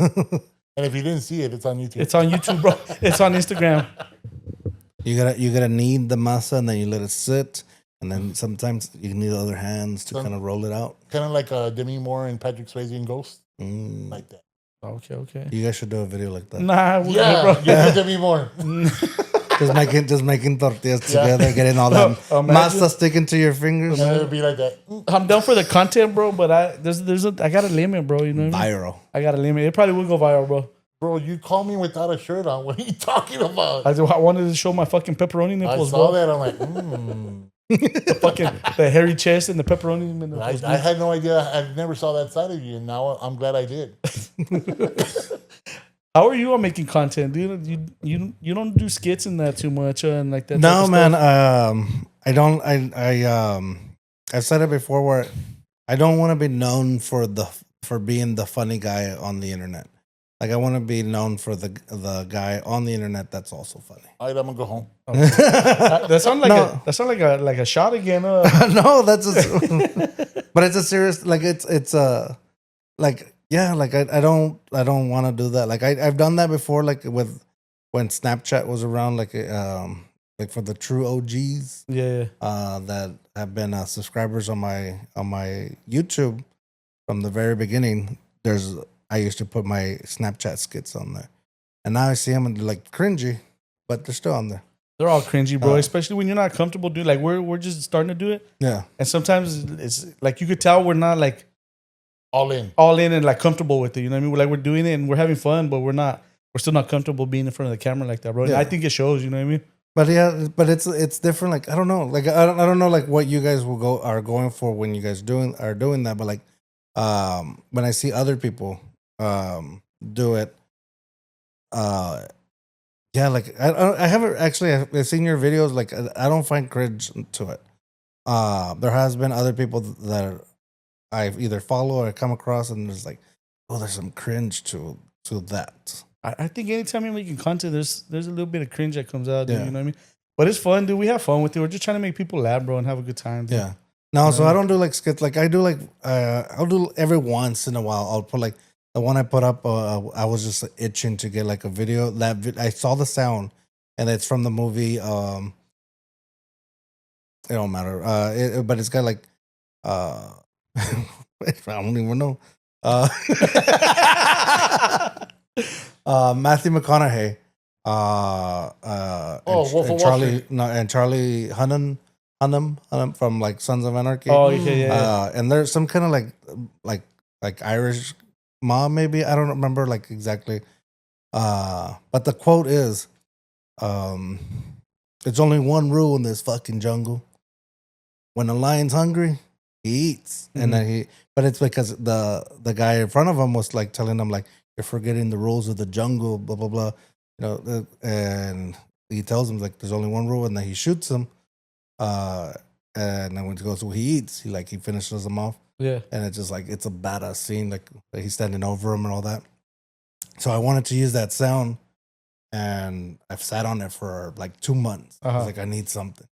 And if you didn't see it, it's on YouTube. It's on YouTube, bro. It's on Instagram. You gotta knead the masa and then you let it sit, and then sometimes you need the other hands to kind of roll it out. Kind of like Demi Moore and Patrick Swayze in Ghost. Like that. Okay. You guys should do a video like that. Nah, Yeah, bro. you're Demi Moore. Just making tortillas together, getting all that Imagine. masa sticking to your fingers. And it'll be like that. I'm down for the content, bro, but I got a limit, bro. You know what I mean? Viral. I got a limit. It probably will go viral, bro. Bro, you call me without a shirt on. What are you talking about? I wanted to show my fucking pepperoni I nipples, saw bro. that. I'm like, The hairy chest and the pepperoni nipples. I had no idea. I never saw that side of you, and now I'm glad I did. How are you on making content, dude? You don't do skits and that too much and like that. type No, of man. stuff? I don't. I've said it before where I don't want to be known for being the funny guy on the internet. Like I want to be known for the guy on the internet that's also funny. All right, I'm gonna go home. That sounds like No. like a shot again. No, but it's a serious. Like it's like yeah. Like I don't want to do that. Like I've done that before. Like with when Snapchat was around, like for the true OGs, Yeah. that have been subscribers on my YouTube from the very beginning. I used to put my Snapchat skits on there, and now I see them and they're like cringy, but they're still on there. They're all cringy, bro. Especially when you're not comfortable, dude. Like we're just starting to do it, Yeah, and sometimes it's like you could tell we're not like all in. and like comfortable with it. You know what I mean? We're like we're doing it and we're having fun, but we're still not comfortable being in front of the camera like that, bro. And Yeah. I think it shows. You know what I mean? but it's different. Like I don't know, like I don't know, like what you guys are going for when you guys are doing that. But like, when I see other people do it, yeah, like I haven't actually I've seen your videos. Like I don't find cringe to it. There has been other people that I've either follow or come across, and there's like, oh, there's some cringe to that. I think anytime you're making content, there's a little bit of cringe that comes out, dude. Yeah. You know what I mean? But it's fun, dude. We have fun with it. We're just trying to make people laugh, bro, and have a good time. Dude. Yeah. No, so I don't do like skits. Like I do like I'll do every once in a while. I'll put like the one I put up. I was just itching to get like a video. I saw the sound, and it's from the movie. It don't matter. But it's got like I don't even know. Matthew McConaughey. Wolf of Wall Charlie. Street. No, and Charlie Hunnam from like Sons of Anarchy. Oh, yeah. And there's some kind of like Irish mob, maybe. I don't remember like exactly. But the quote is, "It's only one rule in this fucking jungle. When a lion's hungry, he eats." Mm-hmm. And then but it's because the guy in front of him was like telling him like, "You're forgetting the rules of the jungle, blah blah blah." You know, and he tells him like, "There's only one rule," and then he shoots him. And then when he goes, he eats. He finishes him off. Yeah. And it's just like it's a badass scene. Like he's standing over him and all that. So I wanted to use that sound, and I've sat on it for like 2 months. I was like, I need something.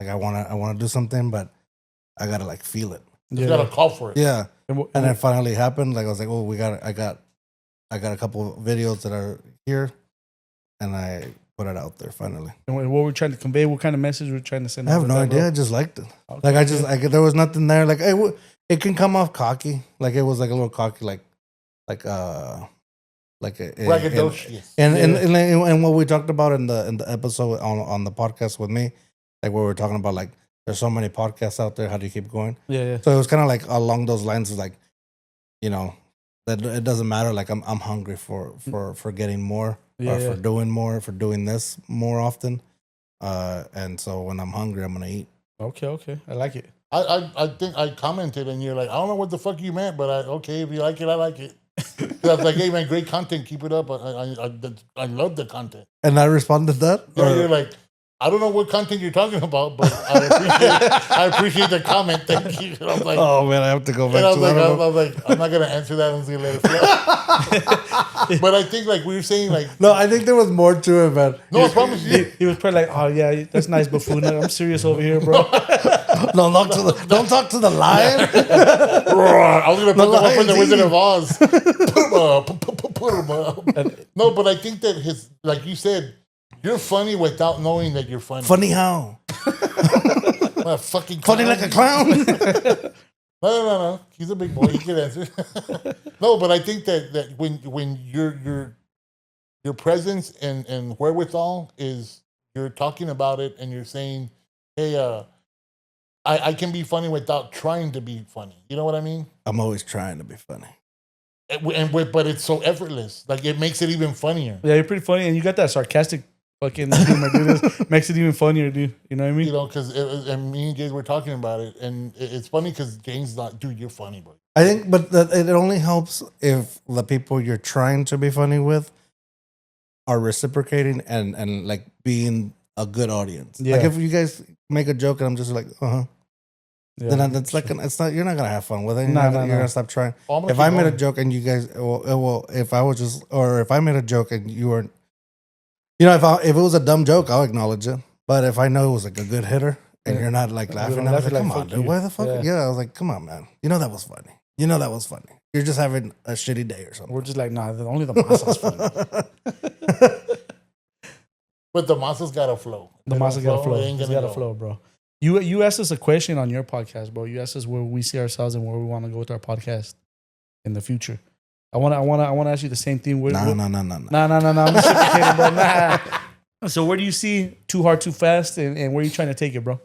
Like I want to do something, but I gotta like feel it. You gotta call for it. Yeah. And it finally happened. Like I was like, oh, I got a couple of videos that are here, and I put it out there finally. And what we're trying to convey, what kind of message we're trying to send? I have no idea. I just liked it. Okay, there was nothing there. Like it can come off cocky. Like it was like a little cocky, Braggadocious. And what we talked about in the episode on the podcast with me, like where we were talking about like there's so many podcasts out there. How do you keep going? Yeah. So it was kind of like along those lines, of like, you know, that it doesn't matter. Like I'm hungry for getting more, for doing more, for doing this more often. And so when I'm hungry, I'm gonna eat. Okay, I like it. I think I commented and you're like, I don't know what the fuck you meant, but okay, if you like it, I like it. I was like, hey man, great content, keep it up. I love the content. And I responded that. Yeah, you're like, I don't know what content you're talking about, but I appreciate the comment. Thank you. And I was like, oh man, I have to go back to that. I was like, I'm not gonna answer that. I'm just gonna let it flow. But I think like we were saying, like, no, I think there was more to it, man. No, I promise you. He was probably like, oh yeah, that's nice buffoon. I'm serious over here, bro. Don't talk to the lion. I was gonna put the one from the Wizard of Oz. Put him up. No, but I think that like you said, you're funny without knowing that you're funny. Funny how? Fucking funny like a clown. No. He's a big boy. He can answer. No, but I think that when your presence and wherewithal is you're talking about it and you're saying, hey, I can be funny without trying to be funny. You know what I mean? I'm always trying to be funny. But it's so effortless. Like it makes it even funnier. Yeah, you're pretty funny, and you got that sarcastic fucking humor, dude. This makes it even funnier, dude. You know what I mean? You know, because and me and James were talking about it, and it's funny because James not, dude, you're funny, bro. I think, but it only helps if the people you're trying to be funny with are reciprocating and like being a good audience. Yeah. Like if you guys make a joke and I'm just like, Yeah, then it's like it's not. You're not gonna have fun with it. You're No. gonna stop trying. Oh, If I made a joke and you guys, if I was just, or if I made a joke and you weren't, you know, if it was a dumb joke, I'll acknowledge it. But if I know it was like a good hitter and you're not like laughing, I was like, come on, dude, why the fuck? Yeah, I was like, come on, man. You know that was funny. You're just having a shitty day or something. We're just like, nah, only the Masa's funny. But the masa's got to flow. The masa got to flow. It ain't It's gonna got to go. flow, bro. You asked us a question on your podcast, bro. You asked us where we see ourselves and where we want to go with our podcast in the future. I want to ask you the same thing. No. Nah. I'm reciprocating, bro. Nah. So where do you see 2Hard 2Fast and where are you trying to take it, bro?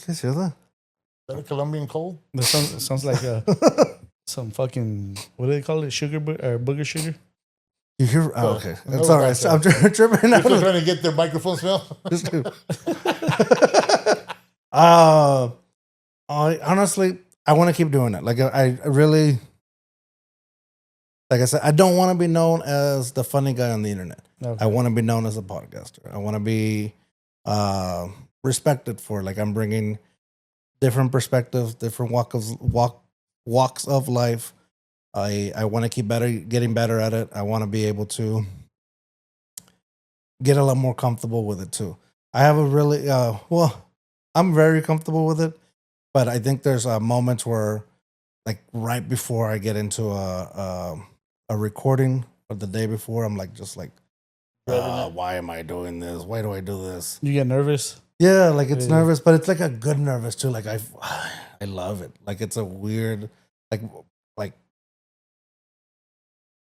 Is that a Colombian cold? That sounds like some fucking, what do they call it? Sugar or booger sugar? You hear? Oh, okay. It's all right. I'm tripping You're out. still trying to get their microphone smell? Honestly, I want to keep doing it. Like I really, like I said, I don't want to be known as the funny guy on the internet. Okay. I want to be known as a podcaster. I want to be respected for, like, I'm bringing different perspectives, different walks of life. I want to keep getting better at it. I want to be able to get a lot more comfortable with it too. I have a really I'm very comfortable with it, but I think there's moments where, like right before I get into a recording or the day before, I'm like why am I doing this? Why do I do this? You get nervous? Yeah, like it's nervous, but it's like a good nervous too. Like I love it. Like it's a weird like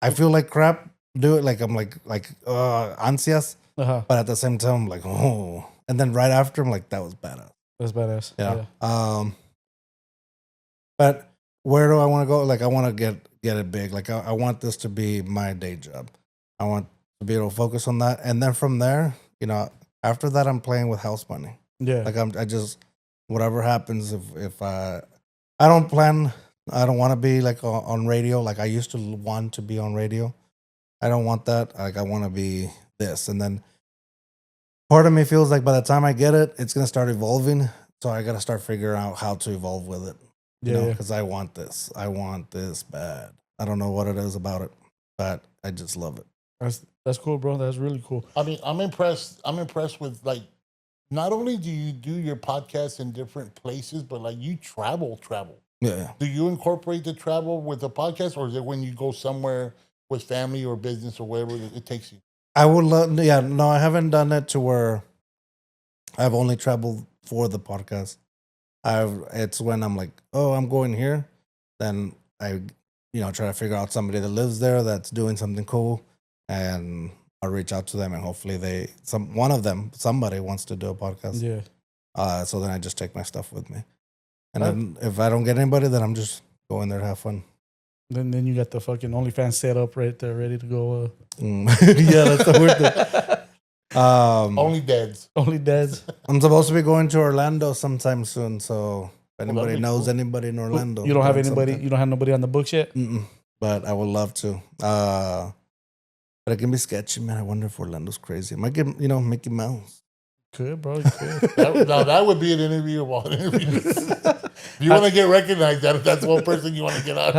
I feel like crap. Do it like I'm like ansias, but at the same time I'm like, oh, and then right after I'm like, that was badass. That's badass. Yeah. But where do I want to go? Like I want to get it big. Like I want this to be my day job. I want to be able to focus on that, and then from there, after that, I'm playing with house money. Yeah. Like I just whatever happens. If I don't plan. I don't want to be like on radio. Like I used to want to be on radio. I don't want that. Like I want to be this. And then part of me feels like by the time I get it, it's going to start evolving. So I got to start figuring out how to evolve with it. Because I want this. I want this bad. I don't know what it is about it, but I just love it. That's cool, bro. That's really cool. I mean, I'm impressed. I'm impressed with, like, not only do you do your podcast in different places, but like you travel. Yeah. Do you incorporate the travel with the podcast, or is it when you go somewhere with family or business or wherever it takes you? I would love. Yeah, no, I haven't done it to where I've only traveled for the podcast. It's when I'm like, oh, I'm going here, then I, try to figure out somebody that lives there that's doing something cool, and I'll reach out to them, and hopefully somebody wants to do a podcast. Yeah. So then I just take my stuff with me. And then if I don't get anybody, then I'm just going there to have fun. Then you got the fucking OnlyFans set up right there, ready to go. Yeah, that's the weird thing. Only dads. Only dads. I'm supposed to be going to Orlando sometime soon. So if anybody knows anybody in Orlando, you don't have anybody. You don't have nobody on the books yet. But I would love to. But it can be sketchy, man. I wonder if Orlando's crazy. I might get Mickey Mouse. Could, bro. You could. that would be an interview of all interviews. You want to get recognized? That's one person you want to get out.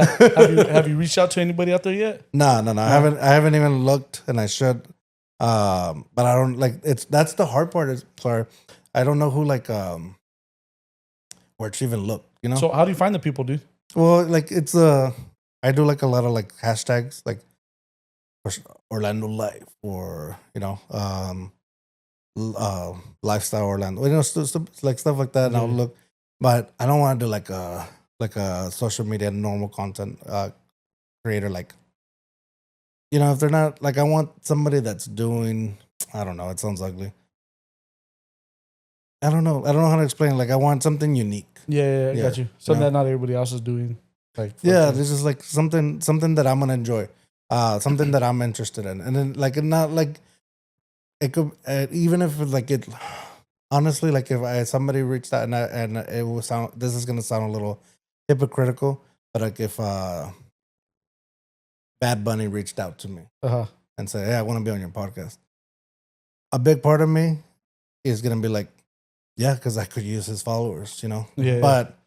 Have you reached out to anybody out there yet? No. I haven't even looked, and I should. But I don't like. That's the hard part. I don't know who where to even look. So how do you find the people, dude? Well, like it's I do like a lot of like hashtags like Orlando Life or lifestyle Orlando, like stuff like that. And I'll look, but I don't want to do like a social media normal content creator. Like, if they're not like, I want somebody that's doing. I don't know. It sounds ugly. I don't know how to explain. Like, I want something unique. Yeah, I got you. Something that not everybody else is doing. Like, this is like something that I'm gonna enjoy. Something that I'm interested in, and then like not like. It could even if like it honestly like if somebody reached out and it will sound, this is gonna sound a little hypocritical, but like if Bad Bunny reached out to me and said, hey, I want to be on your podcast, a big part of me is gonna be like, yeah, because I could use his followers, but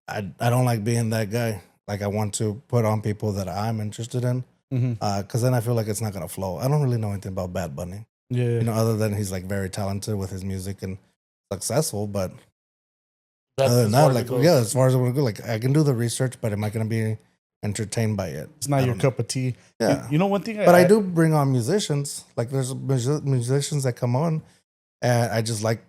I don't like being that guy. Like I want to put on people that I'm interested in. Because then I feel like it's not gonna flow. I don't really know anything about Bad Bunny. Other than he's like very talented with his music and successful. But other than that, like as far as I want to go, like I can do the research, but am I gonna be entertained by it. It's not your cup of tea. Yeah. You know one thing, But I do bring on musicians. Like there's musicians that come on, and I just like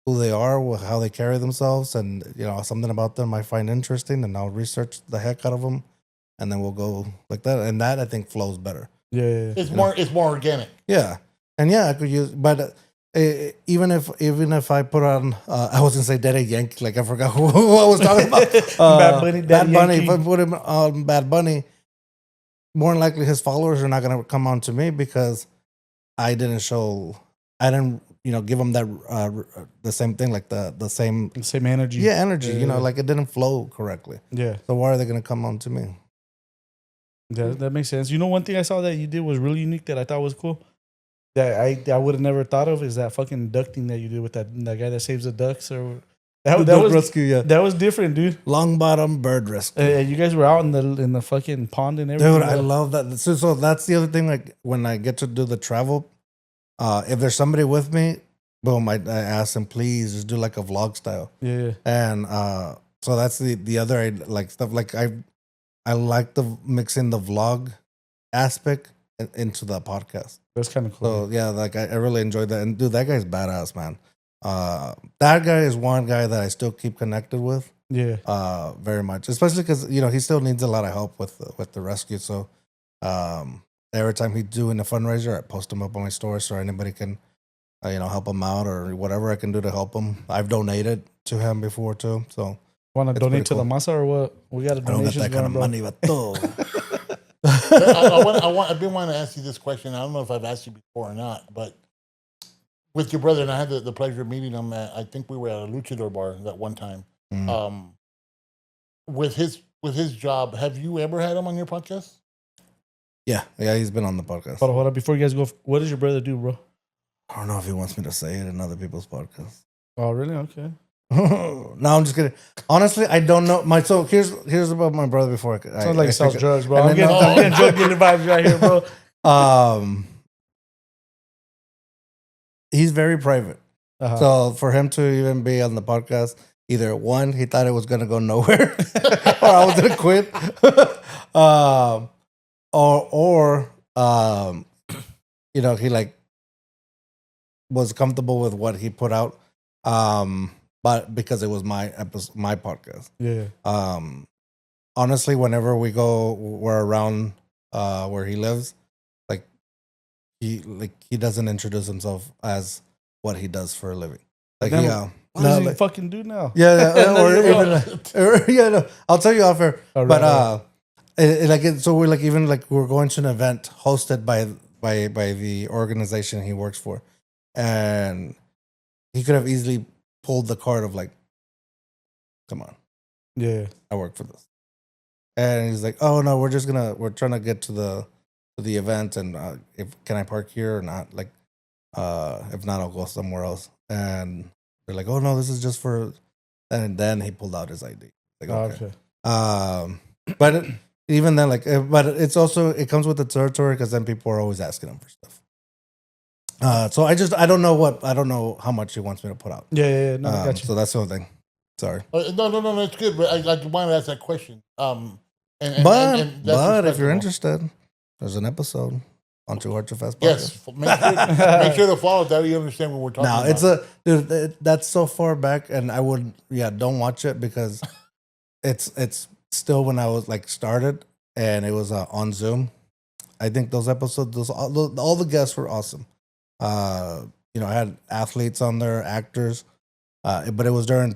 who they are, how they carry themselves, and something about them I find interesting, and I'll research the heck out of them, and then we'll go like that. And that I think flows better. Yeah. It's more organic. Yeah, and I could use, but even if I put on, I was gonna say Daddy Yankee, like I forgot who I was talking about. Bad Bunny. If I put him on Bad Bunny, more than likely his followers are not gonna come on to me because I didn't give them that the same thing, like the same energy. Yeah, energy. Like it didn't flow correctly. Yeah. So why are they gonna come on to me? Yeah, that makes sense. You know, one thing I saw that you did was really unique that I thought was cool. That I would have never thought of is that fucking duck thing that you did with that guy that saves the ducks or that was rescue. Yeah, that was different, dude. Long bottom bird rescue. You guys were out in the fucking pond and everything. Dude, I love that. So that's the other thing. Like when I get to do the travel, if there's somebody with me, boom, I ask them, please just do like a vlog style. Yeah. And so that's the other like stuff. Like I like the mixing the vlog aspect into the podcast. That's kind of cool. So yeah, like I really enjoyed that. And dude, that guy's badass, man. That guy is one guy that I still keep connected with. Yeah. Very much, especially because he still needs a lot of help with the rescue. So every time he's doing a fundraiser, I post him up on my story so anybody can help him out or whatever I can do to help him. I've donated to him before too. So want to donate to the Masa or what? We got a donation. I don't got that kind of money, but I've been wanting to ask you this question. I don't know if I've asked you before or not, but with your brother, and I had the pleasure of meeting him at, I think we were at a luchador bar that one time. Mm-hmm. With his job, have you ever had him on your podcast? Yeah, he's been on the podcast. Hold on, before you guys go, what does your brother do, bro? I don't know if he wants me to say it in other people's podcasts. Oh, really? Okay. No, I'm just kidding. Honestly, I don't know. So here's about my brother before I sounds like he sells drugs, bro. I'm getting drug dealer vibes right here, bro. He's very private. Uh-huh. So for him to even be on the podcast, either one, he thought it was gonna go nowhere, or I was gonna quit, or he like was comfortable with what he put out. But because it was my podcast. Yeah. Honestly, whenever we're around where he lives, he doesn't introduce himself as what he does for a living. Like what does he fucking do now? Yeah, or even no, I'll tell you off air. Right, but so we're going to an event hosted by the organization he works for, and he could have easily pulled the card of like, come on, yeah, I work for this, and he's like, oh no, we're trying to get to the event, and can I park here or not? Like, if not, I'll go somewhere else. And they're like, oh no, this is just for, and then he pulled out his ID. Like, okay. But even then, but it's also, it comes with the territory because then people are always asking him for stuff. So I don't know how much he wants me to put out. Yeah. No, I got you. So that's the whole thing. Sorry. No, it's good. But I wanted to ask that question. But if you're interested, there's an episode on 2Hard 2Fast. Yes, make sure to follow that. You understand what we're talking about. Dude, that's so far back, and I would don't watch it because it's still when I was started, and it was on Zoom. I think those episodes, all the guests were awesome. I had athletes on there, actors, but it was during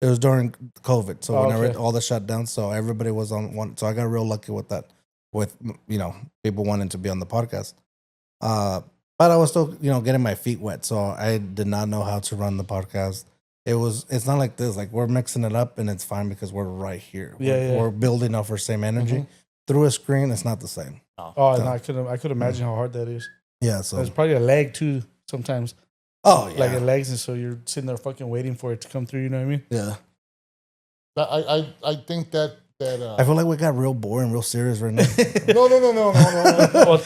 COVID, so whenever all the shutdowns, so everybody was on one. So I got real lucky with that, with people wanting to be on the podcast. But I was still getting my feet wet, so I did not know how to run the podcast. It's not like this. Like, we're mixing it up, and it's fine because we're right here. We're building off our same energy. Mm-hmm. Through a screen, it's not the same. Oh, no, I could imagine how hard that is. Yeah, so there's probably a lag too sometimes. Oh yeah, like it lags, and so you're sitting there fucking waiting for it to come through. You know what I mean? Yeah. I think that I feel like we got real boring, real serious right now. No.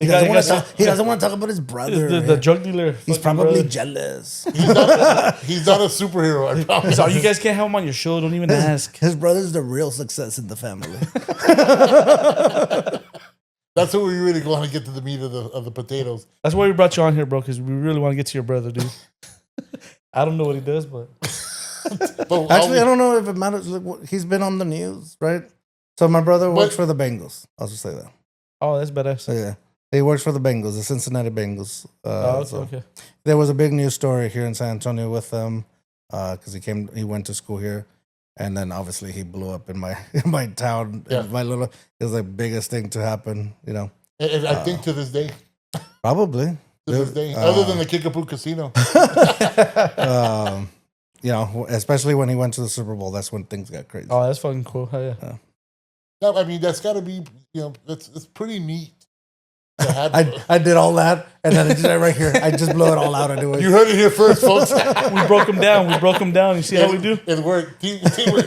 He doesn't want to talk about his brother. The drug dealer. He's probably jealous. He's not a superhero. I promise. So you guys can't have him on your show. Don't even ask. His brother's the real success in the family. That's what we really want to get to the meat of the potatoes. That's why we brought you on here, bro, because we really want to get to your brother, dude. I don't know what he does, but actually, I don't know if it matters. He's been on the news, right? So my brother works for the Bengals. I'll just say that. Oh, that's badass. So yeah, he works for the Bengals, the Cincinnati Bengals. Okay. There was a big news story here in San Antonio with them because he went to school here, and then obviously he blew up in my town. Yeah. It was the biggest thing to happen, you know. And I think to this day. Probably. To this day, other than the Kickapoo Casino. You know, especially when he went to the Super Bowl, that's when things got crazy. Oh, that's fucking cool. Hell yeah. No, I mean, that's got to be, that's pretty neat to have. I did all that, and then it's right here. I just blow it all out. I do it. You heard it here first, folks. We broke him down. You see how we do? It worked. Teamwork.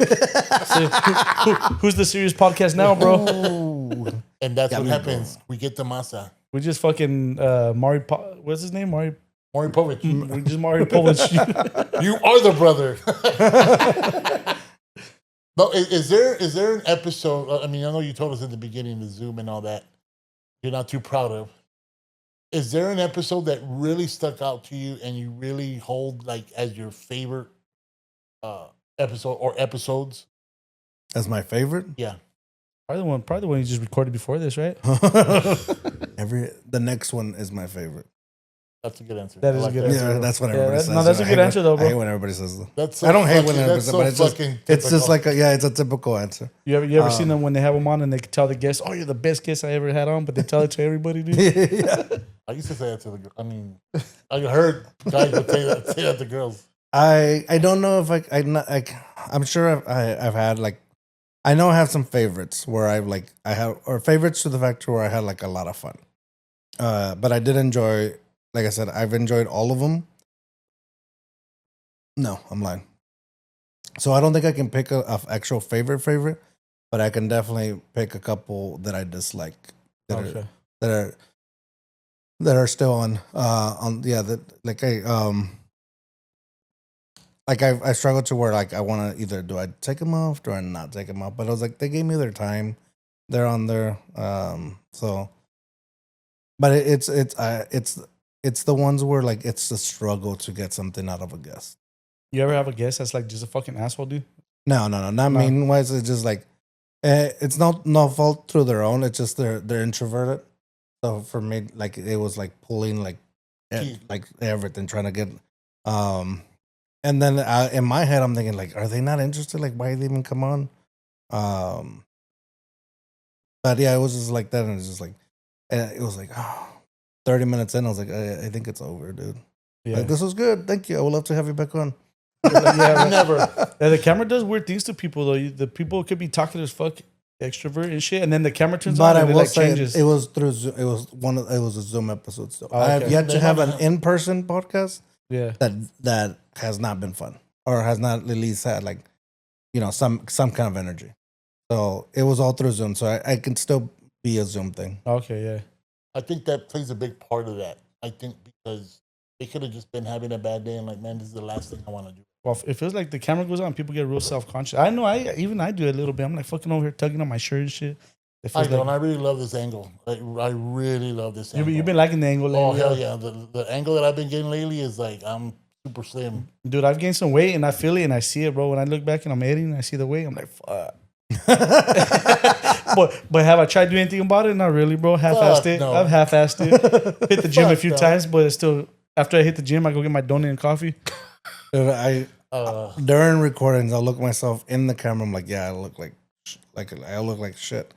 Who's the serious podcast now, bro? And that's what happens. We get the masa. We just fucking what's his name? Maury Povich. We just Maury Povich. You are the brother. No, is there an episode? I mean, I know you told us at the beginning the Zoom and all that. You're not too proud of. Is there an episode that really stuck out to you and you really hold like as your favorite episode or episodes? As my favorite? Yeah. Probably the one you just recorded before this, right? The next one is my favorite. That's a good answer. That is a good answer. Yeah, that's what everybody says. No, that's a good answer, though, bro. I hate when everybody says that. That's so I don't hate fucking, when everybody says, but it's just like it's a typical answer. You ever seen them when they have them on and they can tell the guests, "Oh, you're the best guest I ever had on," but they tell it to everybody, dude. Yeah. I used to say that to the girls. I mean, I heard guys would say that to girls. I don't know if I'm sure I've had like I know I have some favorites where I have favorites to the fact where I had like a lot of fun. But I did enjoy. Like I said, I've enjoyed all of them. No, I'm lying. So I don't think I can pick a actual favorite, but I can definitely pick a couple that I dislike that are still on I struggle to where like I want to either do I take them off, do I not take them off? But I was like they gave me their time, they're on there, so. But it's the ones where like it's the struggle to get something out of a guest. You ever have a guest that's like just a fucking asshole, dude? No, not mean wise. It's just like it's no fault through their own. It's just they're introverted. So for me, like it was like pulling like everything, trying to get. And then in my head, I'm thinking like, are they not interested? Like, why did they even come on? But yeah, it was just like that, and it's just like it was like 30 minutes in, I was like, I think it's over, dude. Yeah. Like, this was good. Thank you. I would love to have you back on. Yeah, never. Yeah, the camera does weird things to people, though. The people could be talking as fuck, extrovert and shit, and then the camera turns on and it like changes. It was through Zoom. It was a Zoom episode still. Oh, okay. I have yet to have an in-person podcast. Yeah. That has not been fun or has not at least had like, some kind of energy. So it was all through Zoom. So I can still be a Zoom thing. Okay, yeah. I think that plays a big part of that. I think because they could have just been having a bad day and like, man, this is the last thing I want to do. Well, it feels like the camera goes on, people get real self-conscious. I know, I do a little bit. I'm like fucking over here tugging on my shirt and shit. I know, and I really love this angle. I really love this angle. You've been liking the angle lately. Oh, hell yeah. The angle that I've been getting lately is like, I'm super slim. Dude, I've gained some weight and I feel it and I see it, bro. When I look back and I'm editing and I see the weight, I'm like, fuck. but have I tried doing anything about it? Not really, bro. Half-assed it. No. I've half-assed it. Hit the gym a few times, but it's still, after I hit the gym, I go get my donut and coffee. During recordings, I'll look myself in the camera. I'm like, yeah, I look like shit.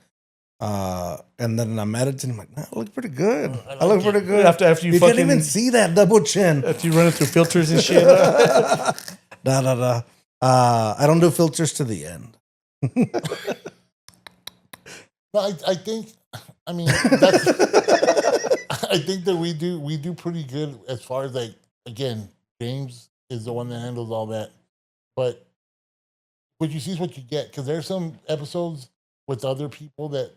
And then I'm editing. I'm like, nah, I look pretty good. I look pretty good. After you fucking, can't even see that double chin. After you run it through filters and shit. I don't do filters to the end. No, I think. I mean, that's, I think that we do pretty good as far as like, again, James is the one that handles all that, but what you see is what you get. Because there's some episodes with other people that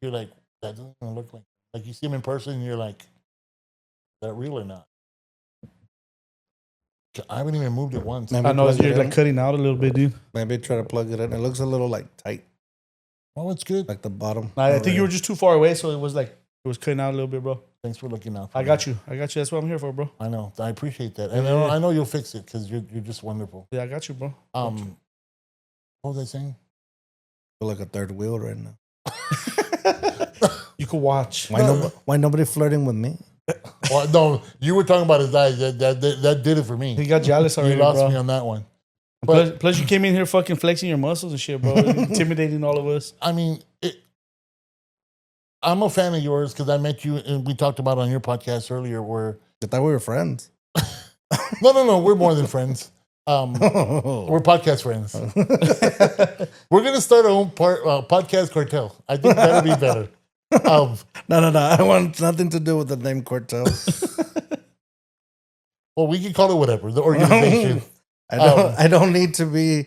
you're like, that doesn't even look like. Like you see them in person, and you're like, is that real or not? I haven't even moved it once. Maybe I know plug it you're like in. cutting out a little bit, dude. Maybe try to plug it in. It looks a little like tight, Oh, it's good. like the bottom. I think you were just too far away, so it was cutting out a little bit, bro. Thanks for looking out. For I me. got you. That's what I'm here for, bro. I know. I appreciate that, and Yeah. I know you'll fix it because you're just wonderful. Yeah, I got you, bro. What was I saying? feel like a third wheel right now. You could watch. Why nobody flirting with me? Well, no, you were talking about his eyes. That did it for me. He got jealous You already, lost bro. me on that one. Plus, you came in here fucking flexing your muscles and shit, bro. Intimidating all of us. I mean, I'm a fan of yours because I met you and we talked about it on your podcast earlier. Where I thought we were friends. no, we're more than friends. We're podcast friends. We're gonna start our own podcast cartel. I think that'll be better. No. I want nothing to do with the name Cartel. Well, we can call it whatever. The organization. I don't need to be,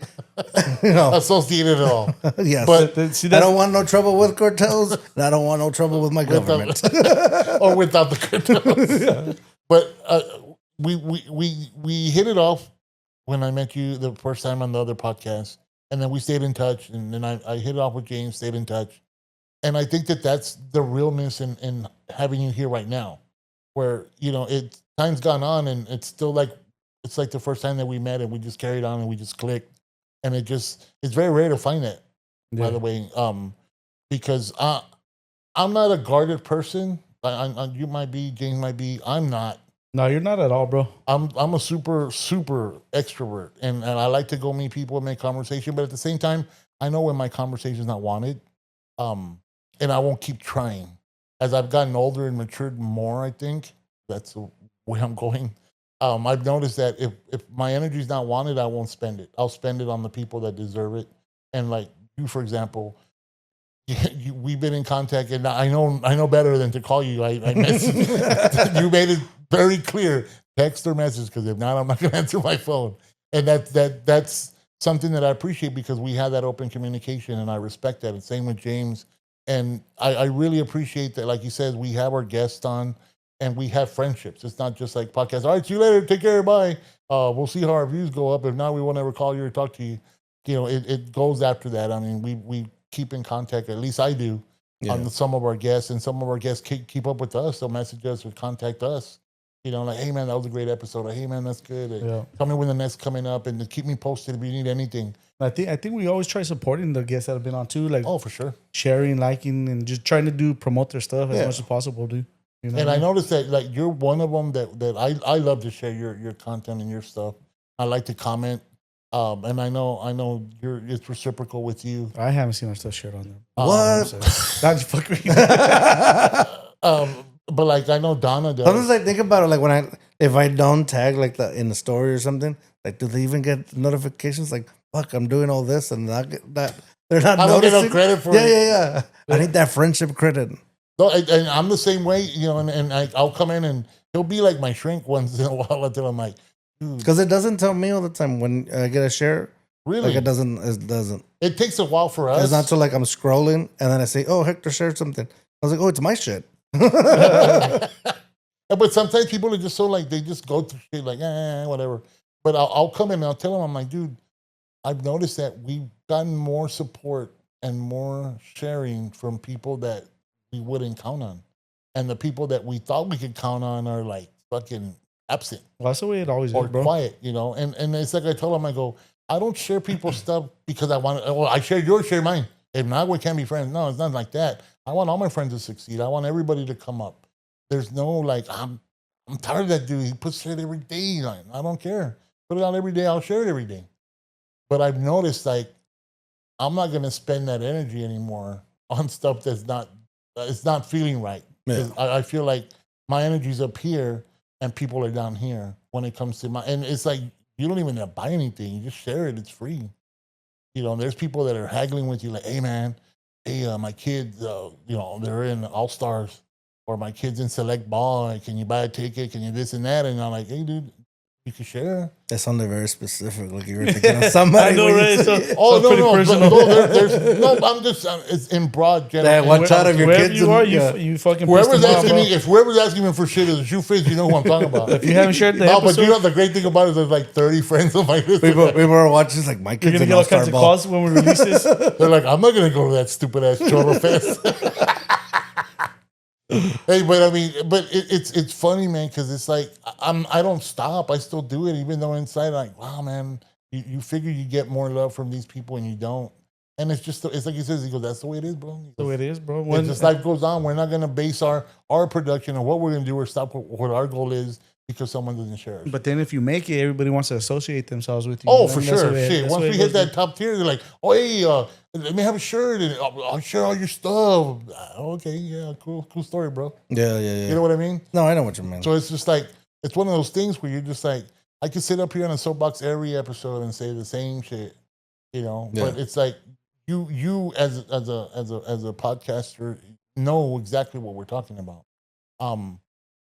associated at all. Yes, But See, I don't want no trouble with cartels, and I don't want no trouble with my government. or without the cartels. But we hit it off when I met you the first time on the other podcast, and then we stayed in touch, and then I hit it off with James, stayed in touch, and I think that's the realness in having you here right now, where time's gone on, and it's still like it's like the first time that we met, and we just carried on and we just clicked, and it's very rare to find that, by the way, because I'm not a guarded person. You might be, James might be. I'm not. No, you're not at all, bro. I'm a super extrovert, and I like to go meet people and make conversation. But at the same time, I know when my conversation is not wanted, and I won't keep trying. As I've gotten older and matured more, I think that's the way I'm going. I've noticed that if my energy is not wanted, I won't spend it. I'll spend it on the people that deserve it. And like you, for example, we've been in contact, and I know better than to call you. I you made it very clear, text or message, because if not, I'm not going to answer my phone. And that's something that I appreciate because we have that open communication, and I respect that. And same with James. And I really appreciate that. Like you said, we have our guests on, and we have friendships. It's not just like podcasts. All right, see you later. Take care. Bye. We'll see how our views go up. If not, we won't ever call you or talk to you. It goes after that. I mean, we keep in contact. At least I do on some of our guests, and some of our guests keep up with us. They'll message us or contact us. Like, hey man, that was a great episode. Or, hey man, that's good. Tell me when the next coming up, and keep me posted if you need anything. I think we always try supporting the guests that have been on too, like for sure, sharing, liking, and just trying to promote their stuff as much as possible, dude. And I noticed that like you're one of them that I love to share your content and your stuff. I like to comment, and I know it's reciprocal with you. I haven't seen our stuff shared on them. What? That's fucking. But like I know Donna does. Sometimes I think about it, like if I don't tag like in the story or something, like do they even get notifications? Like, fuck, I'm doing all this and not get that they're not I don't get noticing. no credit for it. Yeah. I need that friendship credit. No, and I'm the same way, and I'll come in and he'll be like my shrink once in a while until I'm like, because it doesn't tell me all the time when I get a share. Really? Like it doesn't. It takes a while for us. It's not till like I'm scrolling and then I say, oh, Hector shared something. I was like, oh, it's my shit. But sometimes people are just so like they just go through shit like whatever. But I'll come in and I'll tell them, I'm like, dude, I've noticed that we've gotten more support and more sharing from people that we wouldn't count on, and the people that we thought we could count on are like fucking absent. Well, that's the way it always or is, bro. Quiet, And it's like I told them, I go, I don't share people's stuff because I want to. Well, I share yours, share mine. If not, we can't be friends. No, it's not like that. I want all my friends to succeed. I want everybody to come up. There's no like, I'm tired of that dude. He puts shit every day. Like, I don't care. Put it out every day. I'll share it every day. But I've noticed like, I'm not going to spend that energy anymore on stuff that's not, it's not feeling right. Yeah. I feel like my energy's up here and people are down here when it comes to and it's like, you don't even have to buy anything. You just share it. It's free. There's people that are haggling with you like, hey man, my kids, they're in All-Stars, or my kids in select ball. Can you buy a ticket? Can you this and that? And I'm like, hey dude, you can share. That sounded very specific. Like you were thinking of somebody. I know, when you right? said- So, Oh so no, pretty no, personal. there's I'm just it's in broad general. Yeah, watch out of your Wherever kids. you are, yeah. you fucking Whoever's pissed them off, asking bro. me, if whoever's asking me for shit is a shoe face, you know who I'm talking about. If you haven't shared the No, but episode, you know the great thing about it is there's like 30 friends of mine. we were watching. It's like my you're kids gonna in get all All-Star kinds of Ball. calls when we release this. They're like, I'm not gonna go to that stupid ass Chorro Fest. Hey, but I mean, but it's funny, man, because it's like I don't stop. I still do it, even though inside, like, wow, man, you figure you get more love from these people and you don't. And it's just it's like he says, he goes, that's the way it is, bro. That's the way it is, bro. It's just life goes on. We're not gonna base our production on what we're gonna do or stop what our goal is because someone doesn't share it. But then if you make it, everybody wants to associate themselves with you. Oh, And for that's sure. the way- Shit. that's Once the way we it hit goes, that top tier, they're like, oh, hey, let me have a shirt and I'll share all your stuff. Okay, yeah, cool story, bro. Yeah. You know what I mean? No, I know what you mean. So it's just like, it's one of those things where you're just like, I could sit up here on a soapbox every episode and say the same shit, you know, Yeah. but it's like, you as a podcaster know exactly what we're talking about.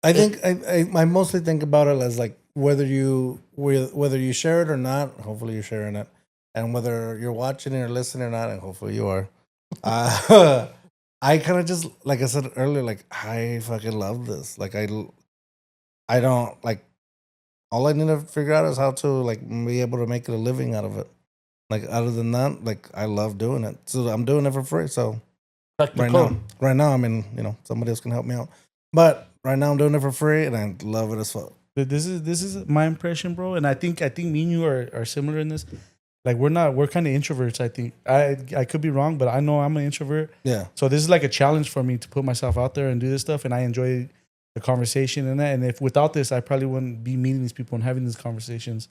I think I mostly think about it as like whether you share it or not. Hopefully you're sharing it, and whether you're watching it or listening or not, and hopefully you are. I kind of just, like I said earlier, like I fucking love this. Like I don't like. All I need to figure out is how to like be able to make it a living out of it. Like other than that, like I love doing it. So I'm doing it for free. So right now, I mean, you know, somebody else can help me out. But right now I'm doing it for free and I love it as fuck. This is my impression, bro. And I think me and you are similar in this. Like we're kind of introverts. I think I could be wrong, but I know I'm an introvert. Yeah. So this is like a challenge for me to put myself out there and do this stuff. And I enjoy the conversation and that. And if without this, I probably wouldn't be meeting these people and having these conversations.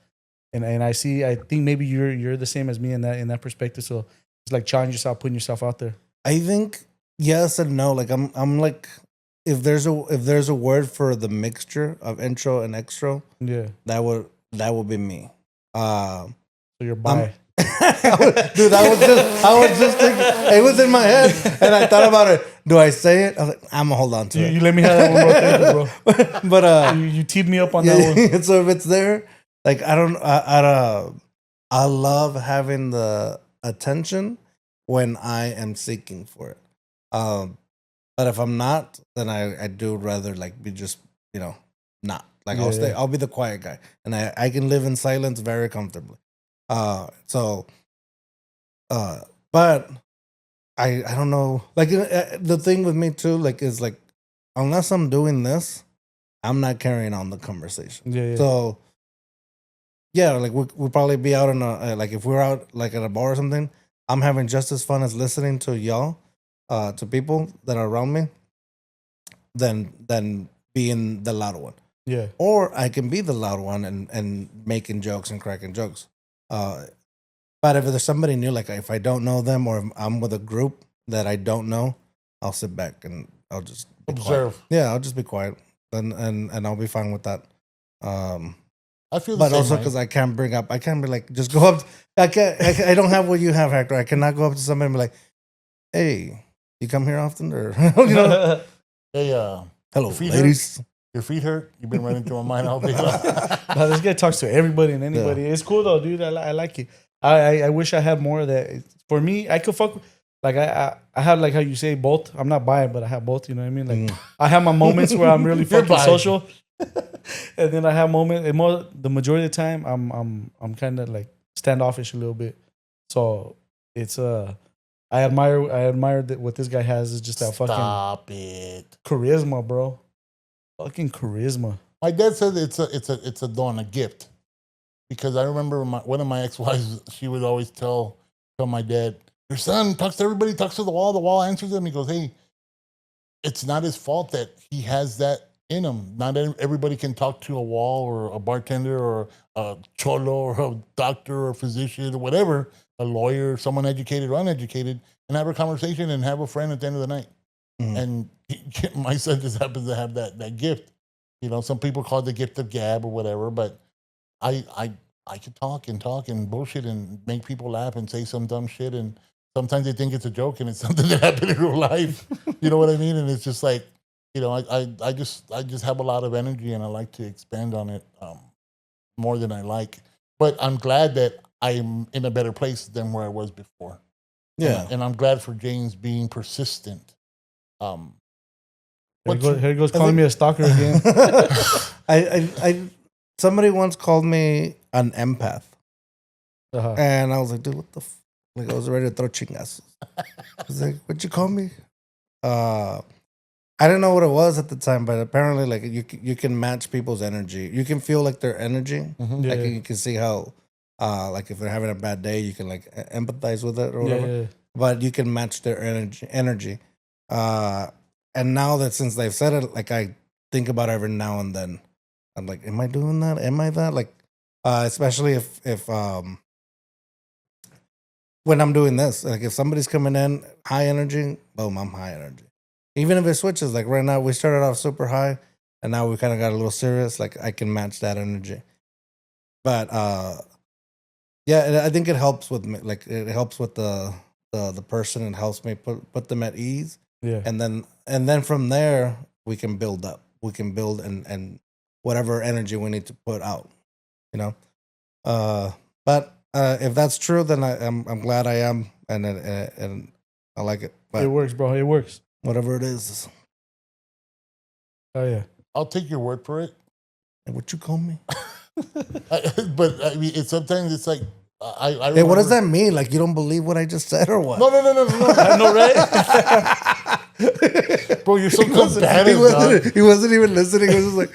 And I think maybe you're the same as me in that perspective. So it's like challenge yourself, putting yourself out there. I think yes and no. Like I'm like if there's a word for the mixture of intro and extro, Yeah. that would be me. So you're bi. Dude, I was just thinking, it was in my head and I thought about it. Do I say it? I was like, I'm gonna hold on to it. You let me have that one more thing, bro. But You teed me up on that one. so if it's there, like I love having the attention when I am seeking for it. But if I'm not, then I do rather like be just, you know, not. Like I'll be the quiet guy. And I can live in silence very comfortably. But I don't know. Like the thing with me too, like is like unless I'm doing this, I'm not carrying on the conversation. Yeah. So yeah, like we'll probably be out in a like if we're out like at a bar or something, I'm having just as fun as listening to y'all, to people that are around me, than being the loud one. Yeah. Or I can be the loud one and making jokes and cracking jokes. But if there's somebody new, like if I don't know them or if I'm with a group that I don't know, I'll sit back and I'll just Observe. Quiet. Yeah, I'll just be quiet and I'll be fine with that. I feel the But same also way. because I can't be like, just go up. I don't have what you have, Hector. I cannot go up to somebody and be like, hey, you come here often? Or, you know? Hey, Hello, feet ladies. your feet hurt? You've been running through my mind all day long. No, this guy talks to everybody and anybody. Yeah. It's cool though, dude. I like it. I wish I had more of that. For me, I could fuck. Like I have like how you say both. I'm not bi, but I have both. You know what I mean? Like I have my moments where I'm really fucking social, and then I have moments. The majority of the time, I'm kind of like standoffish a little bit. So it's I admire that what this guy has is just that Stop fucking it. charisma, bro. Fucking charisma. My dad said it's a dawn, a gift, because I remember one of my ex-wives. She would always tell my dad, "Your son talks to everybody, talks to the wall answers him." He goes, "Hey, it's not his fault that he has that in him. Not everybody can talk to a wall or a bartender or a cholo or a doctor or a physician or whatever, a lawyer, someone educated or uneducated, and have a conversation and have a friend at the end of the night." And my son just happens to have that gift. You know, some people call it the gift of gab or whatever, but I could talk and bullshit and make people laugh and say some dumb shit, and sometimes they think it's a joke and it's something that happened in real life. You know what I mean? And it's just like, you know, I just have a lot of energy and I like to expand on it. more than I like. But I'm glad that I'm in a better place than where I was before. Yeah. And I'm glad for James being persistent. Here he goes calling me a stalker again. I somebody once called me an empath. Uh-huh. And I was like, dude, what the like I was ready to throw chingas. I was like, what'd you call me? I didn't know what it was at the time, but apparently like you can match people's energy. You can feel like their energy. Mhm. Like you can see how like if they're having a bad day, you can like empathize with it or whatever. Yeah. But you can match their energy. And now that since they've said it, like I think about it every now and then. I'm like, am I doing that? Am I that? Like, especially if when I'm doing this, like if somebody's coming in high energy, boom, I'm high energy. Even if it switches, like right now we started off super high, and now we kind of got a little serious. Like I can match that energy. But yeah, I think it helps with me. Like it helps with the person. It helps me put them at ease. Yeah. And then from there we can build up. We can build and whatever energy we need to put out, you know. But if that's true, then I'm glad I am, and I like it. But It works, bro. It works. whatever it is, Oh yeah. I'll take your word for it. what you call me? But I mean, sometimes it's like I Hey, what does that mean? Like you don't believe what I just said, or what? No. I know, right? Bro, you're so He combative, dog. he wasn't even listening. He was just like,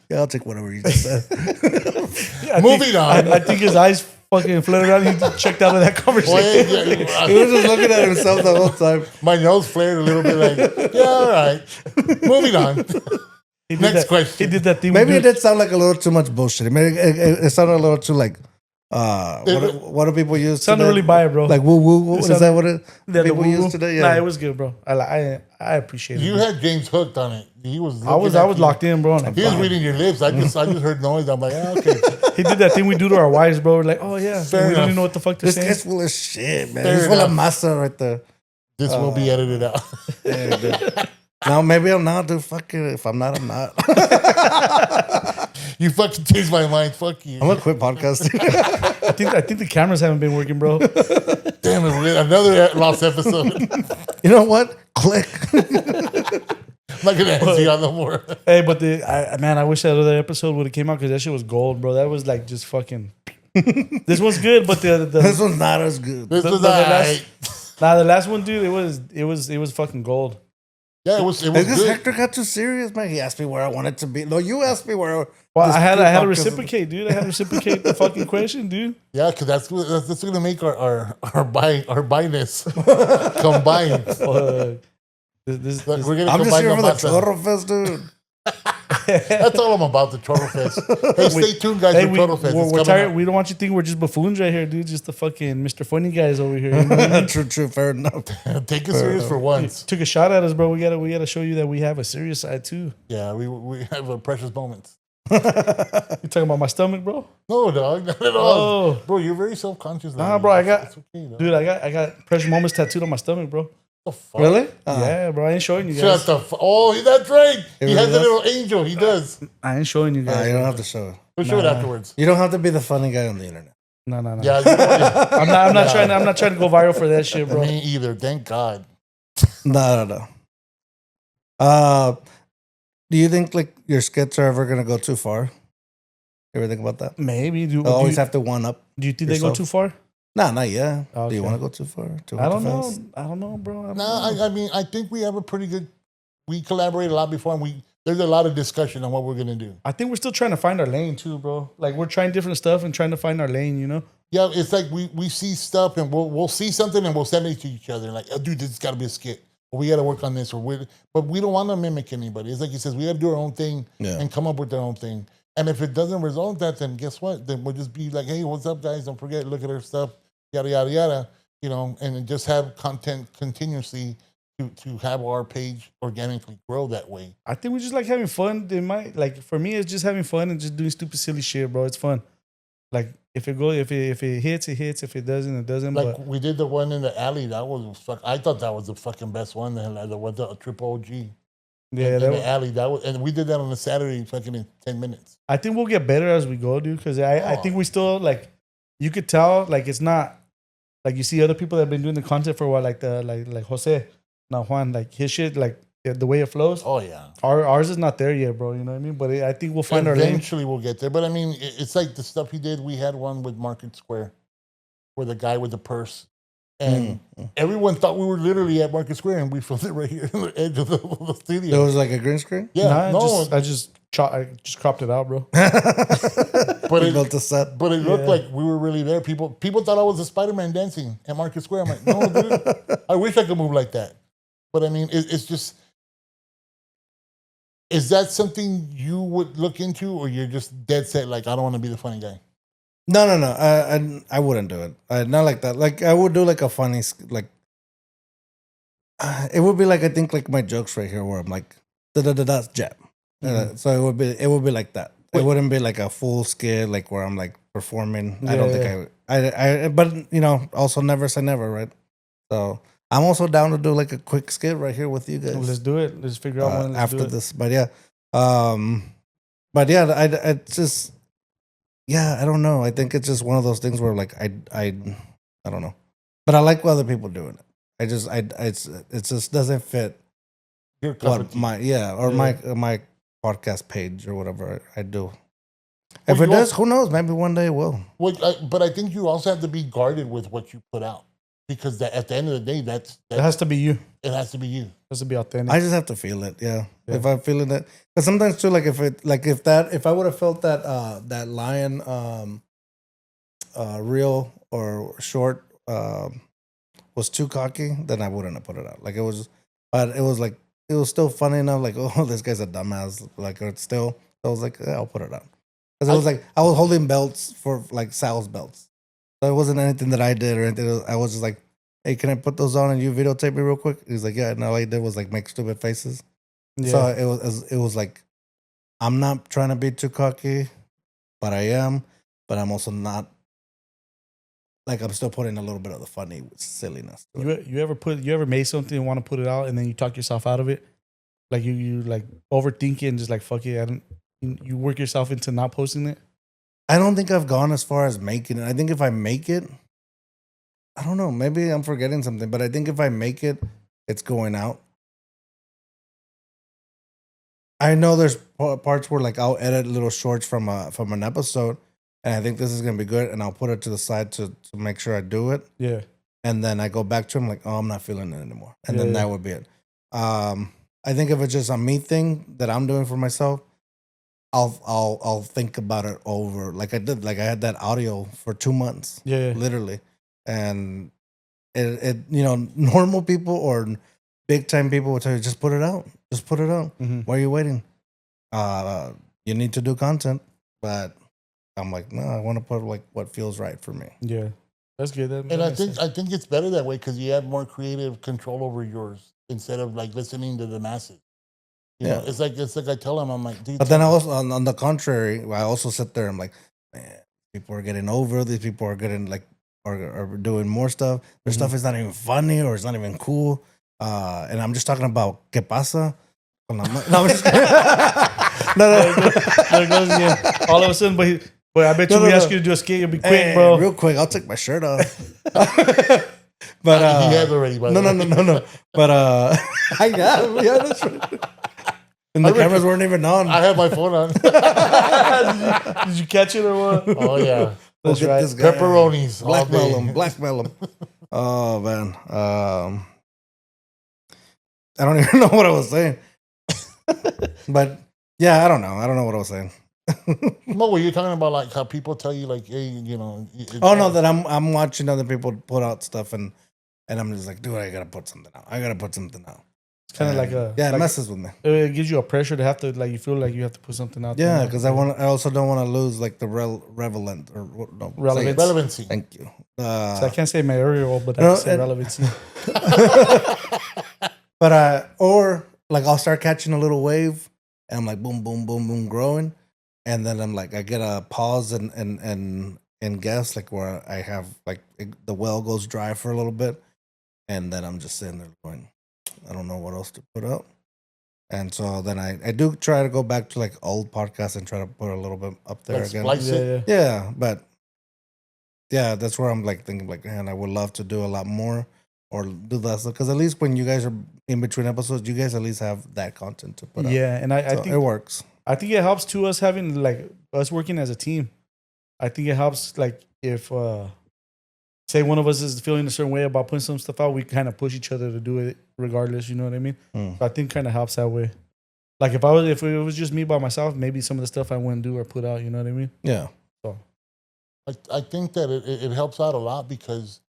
yeah, I'll take whatever you just said. Moving on. I think his eyes fucking fluttered around. He checked out of that conversation. He was just looking at himself the whole time. My nose flared a little bit like, yeah, all right. Moving on. Next question. He did that thing. Maybe it did sound like a little too much bullshit. Maybe it sounded a little too like, what do people use? Sounded today? really bi, bro. Like woo woo. Is that what people woo-woo. use today? Yeah. Nah, it was good, bro. I appreciate it. You had James hooked on it. He was. I was locked in, bro. He was reading your lips. I just heard noise. I'm like, okay. He did that thing we do to our wives, bro. We're like, oh yeah, Fair we don't enough. even know what the fuck they're This saying. guy's full of shit, man. Fair He's full of enough. masa right there. This will be edited out. Yeah, dude. No, maybe I'm not, dude. Fuck it. If I'm not, I'm not. You fucking changed my mind. Fuck you. I'm gonna quit podcasting. I think the cameras haven't been working, bro. Damn it, we're in another lost episode. You know what? Click. I'm not gonna answer you on no more. Hey, but I wish that other episode would have came out because that shit was gold, bro. That was like just fucking. This one's good, but This one's not as good. This was the alright. the last one, dude, it was fucking gold. Yeah, it was Because good. Hector got too serious, man. He asked me where I wanted to be. No, you asked me where. Well, this I had to podcast- reciprocate, dude. I had to reciprocate the fucking question, dude. Yeah, because that's gonna make our buyness combine. This We're gonna I'm just combine here for the masa. Chorro Fest, dude. That's all I'm about, the Chorro Fest. Hey, stay tuned, guys, for Chorro Fest. It's we're coming tired. up. We don't want you to think we're just buffoons right here, dude. Just the fucking Mr. Funny guys over here. You know what I mean? True, fair enough. Take it serious for once. Took a shot at us, bro. We gotta show you that we have a serious side too. Yeah, we have a precious moments. You talking about my stomach, bro? No, dog, not at all. Oh, Bro, you're very self-conscious. Nah, bro, I got- It's okay, dog. dude, I got precious moments tattooed on my stomach, bro. What the fuck? Really? Yeah, bro. I ain't showing you Shut guys. the fuck. Oh, that's right. He really has a does? little angel. He does. I ain't showing you guys. You don't have to show it. We'll show it Nah. afterwards. You don't have to be the funny guy on the internet. No. Yeah, yeah. I'm not trying to go viral for that shit, bro. Me either. Thank God. No. Do you think like your skits are ever gonna go too far? You ever think about that? Maybe. You always have to one up. Do you think they go yourself. too far? Nah, not yet. Do Okay. you want to go too far? Too I don't too know. fast? I don't know, bro. I don't No, know. I mean, I think we have a pretty good. We collaborate a lot before, and there's a lot of discussion on what we're gonna do. I think we're still trying to find our lane too, bro. Like we're trying different stuff and trying to find our lane, you know? Yeah, it's like we see stuff and we'll see something and we'll send it to each other. Like, oh, dude, this has got to be a skit. Or we got to work on this. But we don't want to mimic anybody. It's like he says, we got to do our own thing and come up with our own thing. And if it doesn't result that, then guess what? Then we'll just be like, hey, what's up, guys? Don't forget, look at our stuff, yada yada yada. You know, and just have content continuously to have our page organically grow that way. I think we just like having fun. They might like for me, it's just having fun and just doing stupid, silly shit, bro. It's fun. Like if it hits, it hits. If it doesn't, it doesn't. Like but we did the one in the alley. That was I thought that was the fucking best one. The triple OG. Yeah, in the alley. That was, and we did that on a Saturday, fucking in 10 minutes. I think we'll get better as we go, dude. Because I think we still like. You could tell like it's not like you see other people that have been doing the content for a while, like like Jose, not Juan, like his shit, like the way it flows. Oh yeah, ours is not there yet, bro. You know what I mean? But I think we'll find our lane. Eventually, we'll get there. But I mean, it's like the stuff he did. We had one with Market Square, where the guy with the purse, and everyone thought we were literally at Market Square, and we filmed it right here on the edge of the studio. There was like a green screen. Yeah, I just cropped it out, bro. But it built a set. But it looked like we were really there. People thought I was a Spider-Man dancing at Market Square. I'm like, no, dude. I wish I could move like that. But I mean, it's just. Is that something you would look into, or you're just dead set? Like, I don't want to be the funny guy. No. I wouldn't do it. Not like that. Like I would do like a funny like. It would be like I think like my jokes right here where I'm like da jab. So it would be like that. It wouldn't be like a full skit like where I'm like performing. I don't think I but you know also never say never, right? So I'm also down to do like a quick skit right here with you guys. Let's do it. Let's figure out when after this. But yeah, I just I don't know. I think it's just one of those things where like I don't know, but I like other people doing it. It just doesn't fit what my my podcast page or whatever I do. If it does, who knows? Maybe one day it will. But I think you also have to be guarded with what you put out. Because at the end of the day, it has to be you. It has to be you. It has to be authentic. I just have to feel it. Yeah. If I'm feeling it, because sometimes too, like if I would have felt that lion, reel or short, was too cocky, then I wouldn't have put it out. Like it was, but it was still funny enough. Like, oh, this guy's a dumbass. Like, or it's still. So I was like, yeah, I'll put it out. Because it was like I was holding belts for like Sal's belts. So it wasn't anything that I did or anything. I was just like, hey, can I put those on and you videotape me real quick? He's like, yeah. And all I did was like make stupid faces. Yeah. So it was like, I'm not trying to be too cocky, but I am. But I'm also not, like I'm still putting a little bit of the funny silliness. You ever made something and want to put it out and then you talk yourself out of it? Like you like overthink it and just like, fuck it. You work yourself into not posting it? I don't think I've gone as far as making it. I think if I make it, I don't know, maybe I'm forgetting something, but I think if I make it, it's going out. I know there's parts where like I'll edit little shorts from an episode, and I think this is gonna be good, and I'll put it to the side to make sure I do it. Yeah. And then I go back to him like, oh, I'm not feeling it anymore, and then that would be it. I think if it's just a me thing that I'm doing for myself, I'll think about it over like I did. Like I had that audio for 2 months. Yeah. Literally. And it normal people or big time people will tell you, just put it out. Just put it out. Mm-hmm. Why are you waiting? You need to do content. But I'm like, no, I want to put like what feels right for me. Yeah. That's good. I think it's better that way because you have more creative control over yours instead of like listening to the masses. You know, it's like I tell him, I'm like, dude. But then I also, on the contrary, I also sit there. I'm like, man, people are getting over. These people are getting like, are doing more stuff. Their stuff is not even funny or it's not even cool. And I'm just talking about ¿Qué pasa? No, I'm just no. There it goes again. All of a sudden, but I bet we ask you to do a skit, you'll be quick, bro. Real quick, I'll take my shirt off. But he has already. By no. But I got yeah, that's right. And the cameras weren't even on. I have my phone on. Did you catch it or what? Oh yeah, that's right. Pepperonis, blackmail them. Oh man, I don't even know what I was saying. But yeah, I don't know what I was saying. No, were you talking about like how people tell you like, hey, you know? No, that I'm watching other people put out stuff and I'm just like, dude, I gotta put something out. It's kind of like a it messes with me. It gives you a pressure to have to like you feel like you have to put something out. Yeah, because I also don't want to lose like the relevancy. Thank you. So I can't say mayoral, but I can say relevancy. But or like I'll start catching a little wave, and I'm like boom, boom, boom, boom, growing, and then I'm like I get a pause and guess like where I have like the well goes dry for a little bit, and then I'm just sitting there going, I don't know what else to put out. And so then I do try to go back to like old podcasts and try to put a little bit up there Like again. splice it. Yeah, but yeah, that's where I'm like thinking like, man, I would love to do a lot more or do that because at least when you guys are in between episodes, you guys at least have that content to put up. Yeah, and I So think it works. I think it helps to us having like us working as a team. I think it helps like if say one of us is feeling a certain way about putting some stuff out, we kind of push each other to do it regardless. You know what I mean? So I think kind of helps that way. Like if it was just me by myself, maybe some of the stuff I wouldn't do or put out. You know what I mean? Yeah. So I think that it helps out a lot because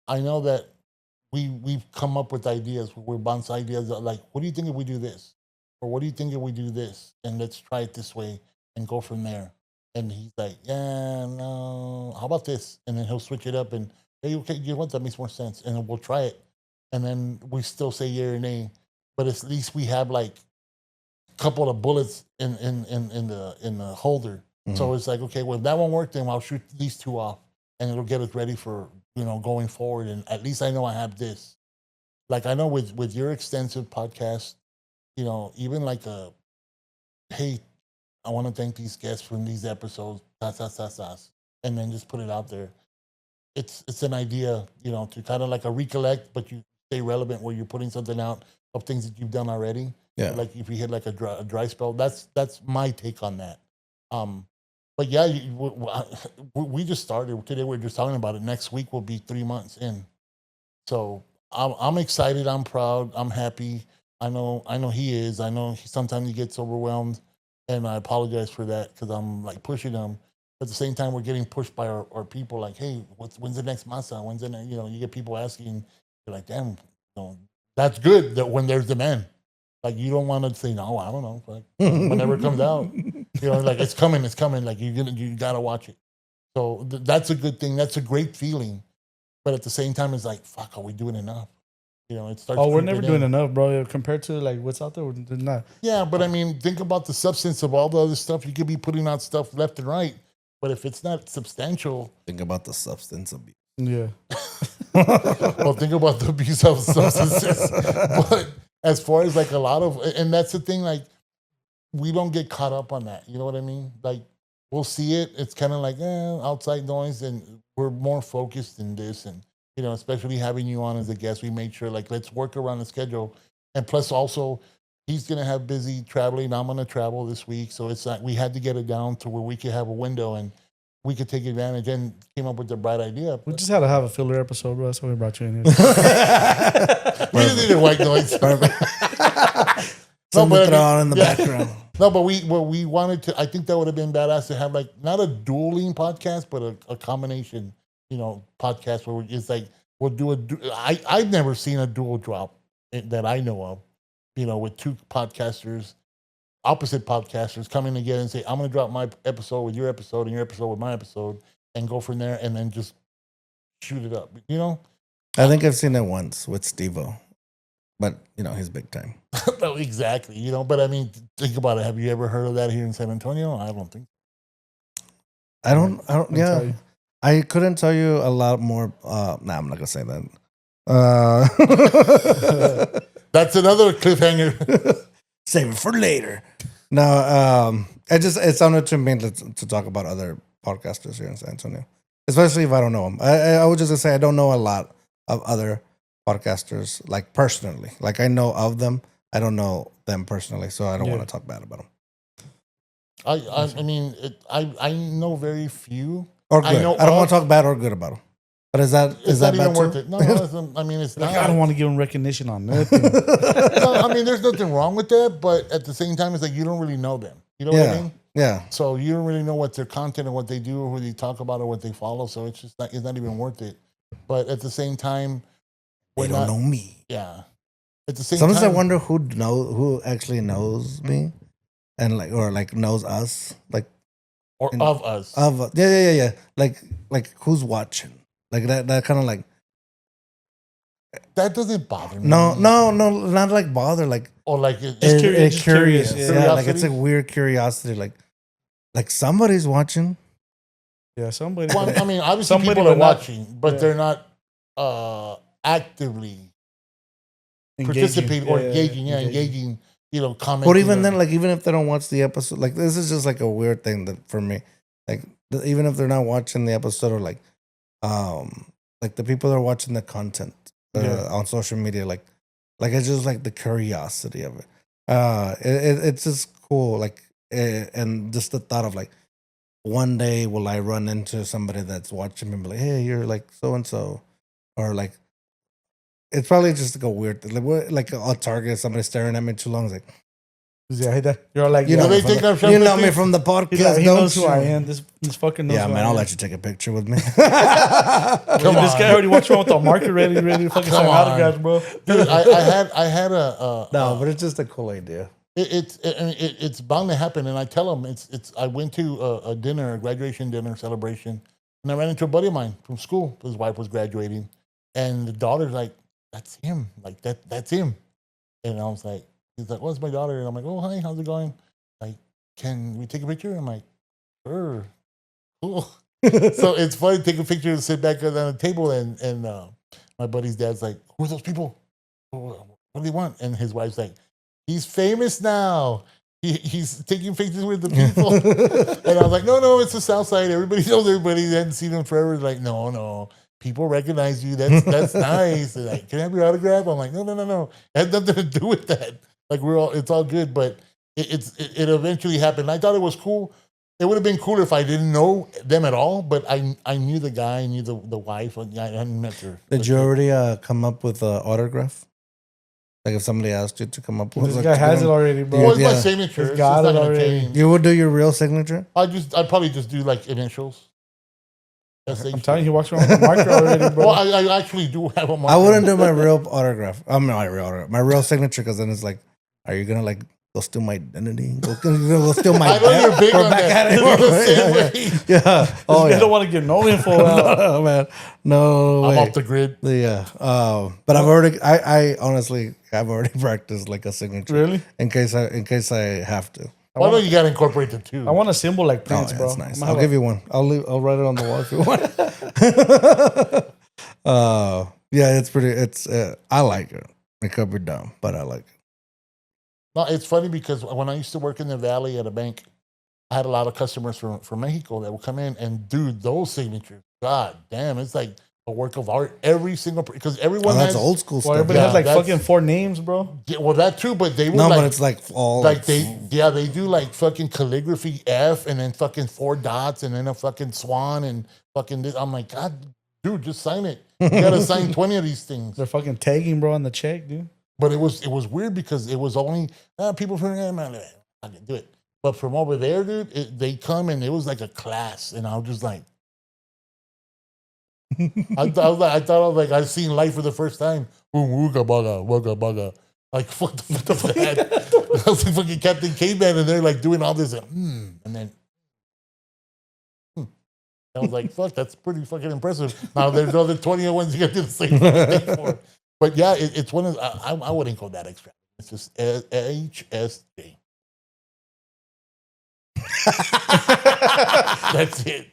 I know that we've come up with ideas. We're bounce ideas like, what do you think if we do this? Or what do you think if we do this? And let's try it this way and go from there. And he's like, yeah, no, how about this? And then he'll switch it up and, hey, okay, you know what? That makes more sense. And then we'll try it. And then we still say yeah or nay. But at least we have like a couple of bullets in the holder. So it's like, okay, well, if that won't work, then I'll shoot these two off. And it'll get us ready for, going forward. And at least I know I have this. Like I know with your extensive podcast, even like hey, I want to thank these guests from these episodes, and then just put it out there. It's an idea, to kind of like a recollect, but you stay relevant where you're putting something out of things that you've done already. Yeah. Like if you hit like a dry spell, that's my take on that. But yeah, we just started today. We're just talking about it. Next week will be 3 months in, so I'm excited. I'm proud. I'm happy. I know he is. I know sometimes he gets overwhelmed, and I apologize for that because I'm like pushing him. But at the same time, we're getting pushed by our people. Like, hey, when's the next Masa? When's the next? You get people asking. You're like, damn, that's good. That when there's demand, like you don't want to say no. I don't know. Like, whenever it comes out, like it's coming. It's coming. Like you gotta watch it. So that's a good thing. That's a great feeling. But at the same time, it's like, fuck, are we doing enough? It starts. we're never doing enough, bro. Compared to like what's out there, we're not. Yeah, but I mean, think about the substance of all the other stuff. You could be putting out stuff left and right, but if it's not substantial, Think about the substance abuse. Yeah. well, think about the abuse of substances. But as far as like a lot of, and that's the thing, like we don't get caught up on that. You know what I mean? Like we'll see it. It's kind of like outside noise, and we're more focused in this. And especially having you on as a guest, we made sure like let's work around the schedule. And plus, also, he's gonna have busy traveling. I'm gonna travel this week, so it's like we had to get it down to where we could have a window and we could take advantage. And came up with the bright idea. We just had to have a filler episode, bro. That's why we brought you in here. We just needed white noise. Something throw on in the background. No, but we wanted to. I think that would have been badass to have like not a dueling podcast, but a combination. Podcast where it's like we'll do I've never seen a dual drop that I know of. With two podcasters, opposite podcasters coming together and say, I'm going to drop my episode with your episode and your episode with my episode and go from there and then just shoot it up. I think I've seen it once with Steve-O, but he's big time. No, exactly. But I mean, think about it. Have you ever heard of that here in San Antonio? I don't think. I don't. Yeah. I couldn't tell you a lot more. I'm not going to say that. That's another cliffhanger. Save it for later. No, it sounded to me to talk about other podcasters here in San Antonio, especially if I don't know them. I was just going to say I don't know a lot of other podcasters, like personally. Like I know of them. I don't know them personally, so I don't want to talk bad about them. I mean, I know very few. Or good. I don't want to talk bad or good about them. But is that even worth it? No, I mean, it's not. I don't want to give them recognition on nothing. No, I mean, there's nothing wrong with that, but at the same time, it's like you don't really know them. You know what I mean? Yeah. So you don't really know what their content and what they do or who they talk about or what they follow. So it's just not even worth it. But at the same time, they don't know me. Yeah. At the same sometimes time, I wonder who actually knows me, and like knows us, like of us. Yeah. Like who's watching? Like that kind of like. That doesn't bother me. No, not like bother. Like like it's curious. Yeah, like it's a weird curiosity. Like somebody's watching. Yeah, somebody. Well, I mean, obviously people are watching, but they're not actively participating or engaging. Yeah, engaging comment. But even then, like, even if they don't watch the episode, like, this is just like a weird thing that for me, like, even if they're not watching the episode, or like the people that are watching the content on social media, like it's just like the curiosity of it. It's just cool, like, and just the thought of like, one day will I run into somebody that's watching me and be like, hey, you're like so and so, or like, it's probably just like a weird thing. Like a Target, somebody staring at me too long. It's like, you're all like, you know, they think I'm you know me from the podcast. He knows who I am. This fucking knows. Yeah, who man, I I'll am. let you take a picture with me. This guy already walks around with the marker ready to fucking sign autographs, bro. Dude, I had a no, but it's just a cool idea. It's bound to happen, and I tell them it's. I went to a dinner, a graduation dinner celebration, and I ran into a buddy of mine from school. His wife was graduating, and the daughter's like, "That's him, like that's him," and I was like, "He's like, what's my daughter?" And I'm like, "Oh, hi, how's it going? Like, can we take a picture?" I'm like, "Sure, cool." So it's funny to take a picture and sit back on the table, and my buddy's dad's like, "Who are those people? What do they want?" And his wife's like, "He's famous now. He's taking pictures with the people." And I was like, no, it's the South Side. Everybody knows everybody. They hadn't seen him forever. Like, no. People recognize you. That's nice. They're like, "Can I have your autograph?" I'm like, no. It had nothing to do with that. Like, it's all good. But it eventually happened. I thought it was cool. It would have been cooler if I didn't know them at all. But I knew the guy. I knew the wife. I hadn't met her. Did you already come up with an autograph? Like if somebody asked you to come up with, this guy has it already, bro. Well, it's my signature. He's got it already. Change. You would do your real signature? I'd probably just do like initials. I'm telling you, he walks around with a marker already, bro. Well, I actually do have a marker. I wouldn't do my real autograph. I'm not my real autograph. My real signature, because then it's like, are you gonna like go steal my identity? Go steal my. I know you're big on that. Yeah. Oh, yeah. I don't want to get no info out. No, man. No way. I'm off the grid. Yeah. But I honestly have already practiced like a signature. Really? In case I have to. Why don't you gotta incorporate the two? I want a symbol like Prince, bro. That's nice. I'll give you one. I'll write it on the wall if you want. Yeah, it's pretty. I like it. It could be dumb, but I like it. No, it's funny because when I used to work in the Valley at a bank, I had a lot of customers from Mexico that would come in, and dude, those signatures, god damn, it's like a work of art. Every single, because everyone that's has, old school stuff. Everybody has like fucking 4 names, bro. Yeah, well, that too, but they would no, like, but it's like all like they do like fucking calligraphy F and then fucking 4 dots and then a fucking swan and fucking this. I'm like, God, dude, just sign it. You gotta sign 20 of these things. They're fucking tagging, bro, on the check, dude. But it was weird because it was only people from man, I can do it. But from over there, dude, they come and it was like a class, and I was just like, I thought I'd seen life for the first time. Wooga baga, wugga baga. Like what the fuck that? I was like fucking Captain Caveman, and they're like doing all this, and then. I was like, fuck, that's pretty fucking impressive. Now there's other 20 ones you got to do the same thing for. But yeah, it's one of I wouldn't go that extra. It's just HSJ. That's it.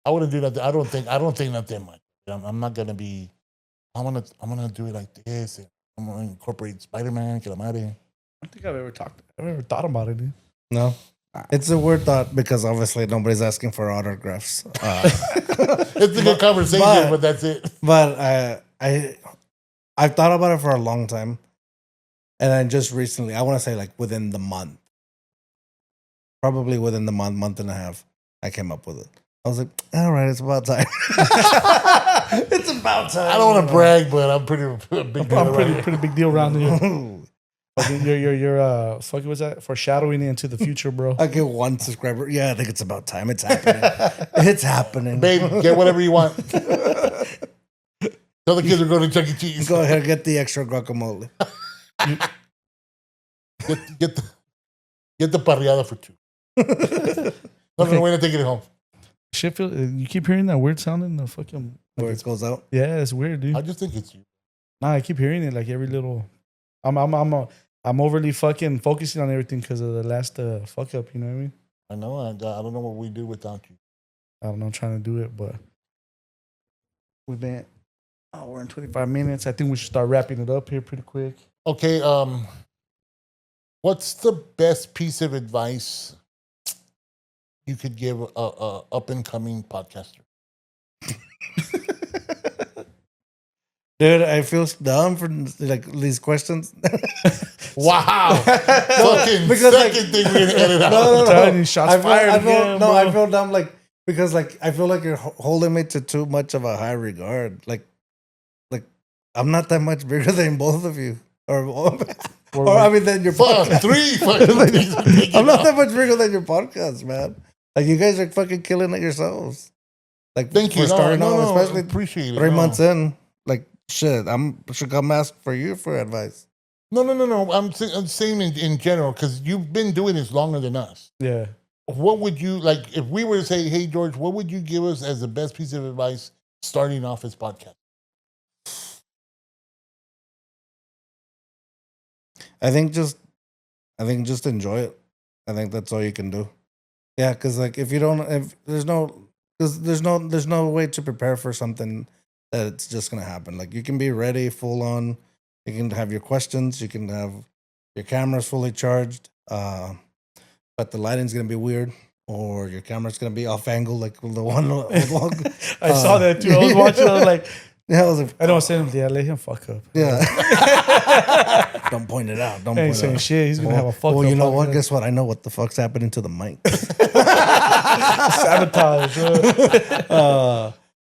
I wouldn't do that. I don't think nothing much. I'm not gonna be. I'm gonna do it like this. And I'm gonna incorporate Spider-Man. Get him out of here. I don't think I've ever thought about it, dude. No. It's a weird thought because obviously nobody's asking for autographs. It's a good conversation, but that's it. But I've thought about it for a long time, and then just recently, I want to say like within the month, probably within the month and a half, I came up with it. I was like, all right, it's about time. It's about time. I don't want to brag, but I'm pretty big. I'm pretty big deal around here. You're fucking what's that? Foreshadowing into the future, bro. I get 1 subscriber. Yeah, I think it's about time. It's happening. It's happening. Babe, get whatever you want. Tell the kids are going to Chuck E. Cheese. Go ahead, get the extra guacamole. Get the parrillada for 2. No, way to take it home. Shit, you keep hearing that weird sound in the fucking Where it goes out. Yeah, it's weird, dude. I just think it's you. Nah, I keep hearing it like every little. I'm overly fucking focusing on everything because of the last fuck up. You know what I mean? I know. I don't know what we do without you. I don't know. I'm trying to do it, but we've been. Oh, we're in 25 minutes. I think we should start wrapping it up here pretty quick. Okay. What's the best piece of advice you could give a up and coming podcaster? Dude, I feel dumb for like these questions. Wow. Fucking because, second thing we're gonna edit out. Tiny shots fired again, bro. I feel dumb because I feel like you're holding me to too much of a high regard. Like I'm not that much bigger than both of you, or I mean, than your podcast. I'm not that much bigger than your podcast, man. Like you guys are fucking killing it yourselves. Like thank you. Starting out, especially appreciate it. 3 months in. Like shit, should come ask for you for advice. No. I'm saying in general because you've been doing this longer than us. Yeah. What would you like if we were to say, "Hey, George, what would you give us as the best piece of advice starting off this podcast?" I think just enjoy it. I think that's all you can do. Yeah, because like if there's no way to prepare for something that it's just gonna happen. Like you can be ready, full on. You can have your questions. You can have your cameras fully charged, but the lighting's gonna be weird, or your camera's gonna be off angle, like the one. I saw that too. I was watching. I was like, yeah, I was like, I don't say him. Yeah, let him fuck up. Yeah. Don't point it out. Don't ain't point saying it out. shit. He's gonna have a fuck up. Well, you know what? podcast. Guess what? I know what the fuck's happening to the mic. Sabotage.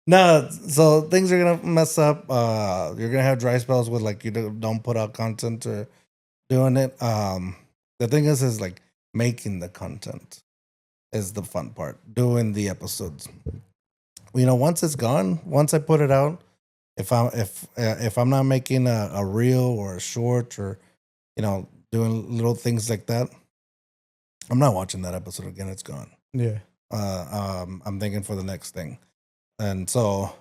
No, so things are gonna mess up. You're gonna have dry spells with like you don't put out content or doing it. The thing is like making the content is the fun part. Doing the episodes. You know, once it's gone, once I put it out, if I'm not making a reel or a short or doing little things like that, I'm not watching that episode again. It's gone. Yeah. I'm thinking for the next thing. And so,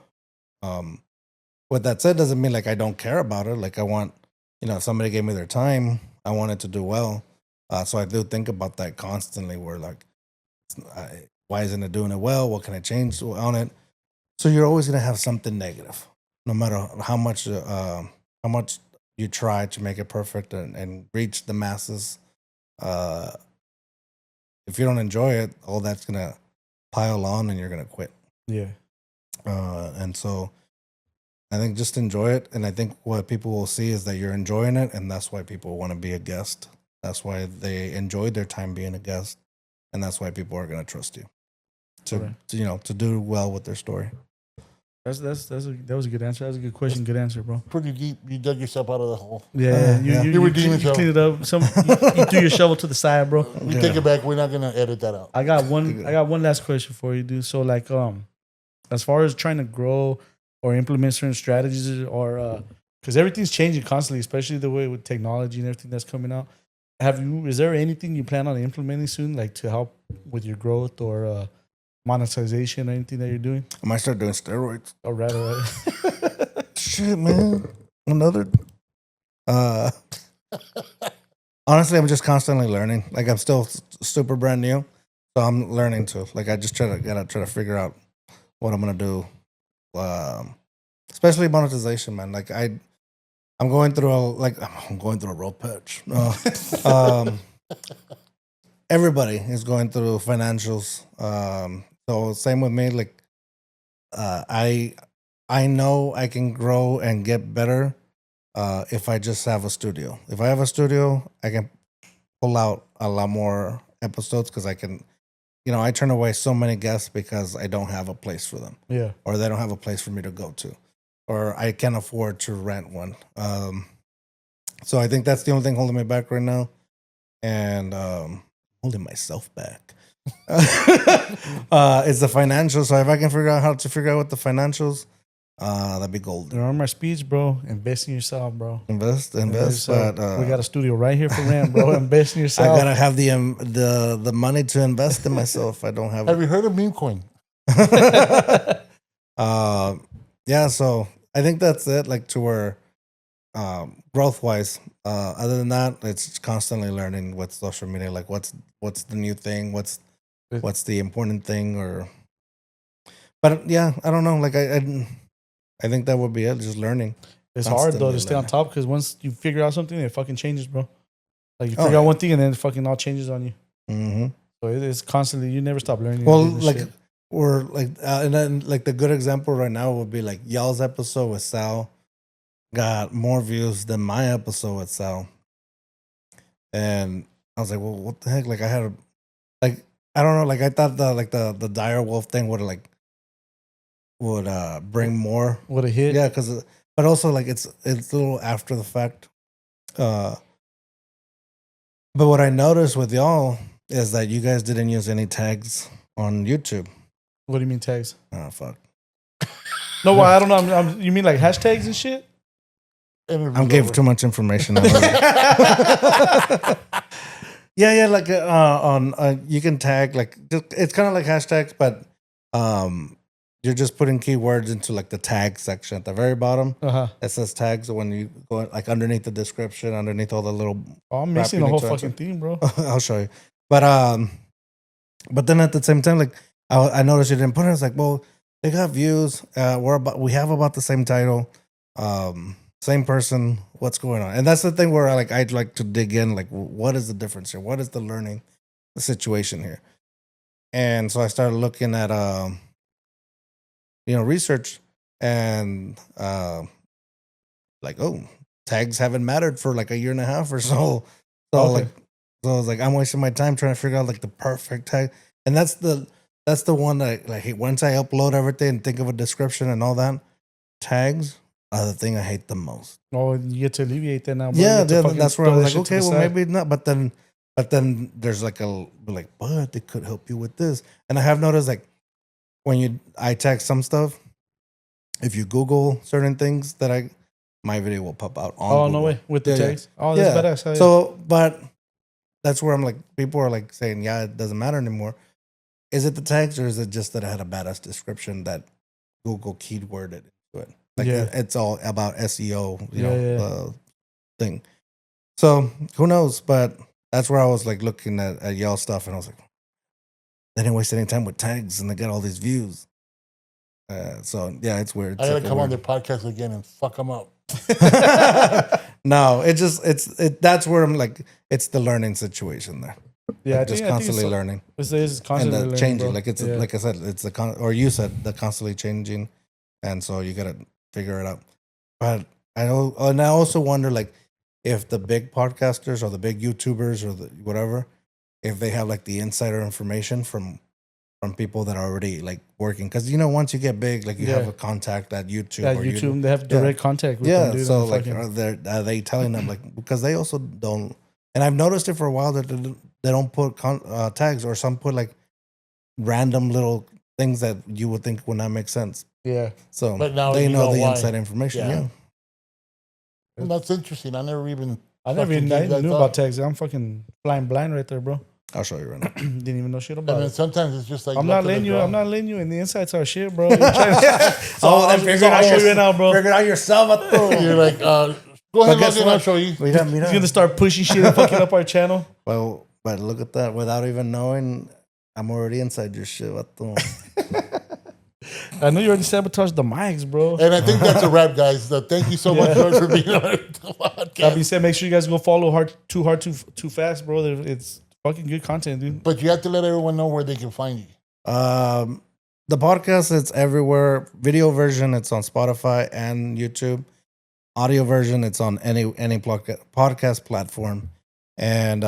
with that said, doesn't mean like I don't care about it. Like I want, if somebody gave me their time, I want it to do well. So I do think about that constantly. Where like, why isn't it doing it well? What can I change on it? So you're always gonna have something negative, no matter how much you try to make it perfect and reach the masses. If you don't enjoy it, all that's gonna pile on, and you're gonna quit. Yeah. And so I think just enjoy it. And I think what people will see is that you're enjoying it. And that's why people want to be a guest. That's why they enjoyed their time being a guest. And that's why people are going to trust you to do well with their story. That was a good answer. That was a good question. Good answer, bro. Pretty deep. You dug yourself out of the hole. Yeah. You redeemed yourself. Cleaned it up. You threw your shovel to the side, bro. We take it back. We're not going to edit that out. I got one last question for you, dude. So like, as far as trying to grow or implement certain strategies or because everything's changing constantly, especially the way with technology and everything that's coming out. Is there anything you plan on implementing soon, like to help with your growth or monetization or anything that you're doing? I might start doing steroids. All right. Shit, man. Another. Honestly, I'm just constantly learning. Like I'm still super brand new, so I'm learning too. Like I just gotta try to figure out what I'm gonna do, especially monetization, man. Like I'm going through a road patch. Everybody is going through financials. So same with me. Like I know I can grow and get better if I just have a studio. If I have a studio, I can pull out a lot more episodes because I can. I turn away so many guests because I don't have a place for them. Yeah. Or they don't have a place for me to go to. Or I can't afford to rent one. So I think that's the only thing holding me back right now. And holding myself back. It's the financials. So if I can figure out what the financials, that'd be gold. Remember my speech, bro. Invest in yourself, bro. Invest. But, we got a studio right here for rent, bro. Invest in yourself. I gotta have the money to invest in myself. I don't have. Have you heard of meme coin? Yeah. So I think that's it. Like to where growth wise. Other than that, it's constantly learning with social media. Like what's the new thing? What's the important thing? But yeah, I don't know. Like I think that would be it. Just learning. It's hard though to stay on top because once you figure out something, it fucking changes, bro. Like you figure out one thing and then it fucking all changes on you. Mm-hmm. So it's constantly, you never stop learning. Well, like shit. We're like, and then like the good example right now would be like y'all's episode with Sal got more views than my episode with Sal, and I was like, well, what the heck? Like I had a, like I don't know, like I thought the dire wolf thing would bring more, would have hit, yeah, because but also like it's a little after the fact. But what I noticed with y'all is that you guys didn't use any tags on YouTube. What do you mean tags? Oh fuck. No, well, I don't know. You mean like hashtags and shit? I'm giving too much information. Yeah, like on you can tag like it's kind of like hashtags, but you're just putting keywords into like the tag section at the very bottom. It says tags when you go like underneath the description, underneath all the little. Oh, I'm missing the whole fucking thing, bro. I'll show you, but then at the same time, like I noticed you didn't put it. I was like, well, they got views. We have about the same title, same person. What's going on? And that's the thing where I'd like to dig in. Like, what is the difference here? What is the learning situation here? And so I started looking at research and like, oh, tags haven't mattered for like a year and a half or so. So I was like, I'm wasting my time trying to figure out like the perfect tag. And that's the one that like once I upload everything and think of a description and all that, tags are the thing I hate the most. Oh, you get to alleviate that now. Bro. Yeah, that's where I was like, okay, well maybe not. But then there's like but they could help you with this. And I have noticed like when I tag some stuff, if you Google certain things that my video will pop out on Google. No way with the tags. Yeah. Oh, that's badass. So, but that's where I'm like, people are like saying, yeah, it doesn't matter anymore. Is it the tags or is it just that I had a badass description that Google keyworded into it? Like it's all about SEO, thing. So who knows? But that's where I was like looking at y'all stuff and I was like, they didn't waste any time with tags and they get all these views. So yeah, it's weird. I gotta come on their podcast again and fuck them up. No, that's where I'm like, it's the learning situation there. Yeah, like just constantly learning. It's constantly and changing. Bro. Like it's like I said, it's or you said the constantly changing, and so you gotta figure it out. But I know, and I also wonder like if the big podcasters or the big YouTubers or the whatever, if they have like the insider information from people that are already like working, because once you get big, like you have a contact at YouTube. At YouTube, they have direct contact with them. So like, are they telling them like, because they also don't, and I've noticed it for a while that they don't put tags, or some put like random little things that you would think would not make sense. Yeah. So but now they know the inside information. Yeah. Well, that's interesting. I never even knew about tags. I'm fucking flying blind right there, bro. I'll show you right now. Didn't even know shit about it. And sometimes it's just like I'm not letting you, and the insights are shit, bro. Then figure it out right now, bro. Figure it out yourself. You're like, go ahead, I'll show you. He's gonna start pushing shit and fucking up our channel. Well, but look at that. Without even knowing, I'm already inside your shit. I know you already sabotaged the mics, bro. And I think that's a wrap, guys. Thank you so much for being on the podcast. That being said, make sure you guys go follow 2Hard 2Fast, bro. It's fucking good content, dude. But you have to let everyone know where they can find you. The podcast, it's everywhere. Video version, it's on Spotify and YouTube. Audio version, it's on any podcast platform. And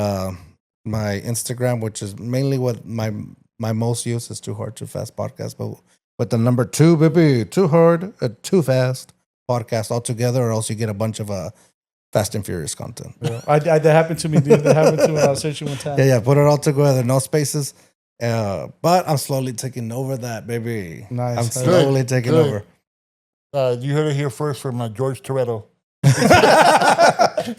my Instagram, which is mainly what my most use, is 2Hard 2Fast podcast, but with the number 2, baby, 2Hard 2Fast podcast all together, or else you get a bunch of Fast and Furious content. Yeah. That happened to me, dude. That happened to me when I was searching one time. Yeah, put it all together, no spaces. But I'm slowly taking over that, baby. Nice. I'm slowly taking over. You heard it here first from George Toretto.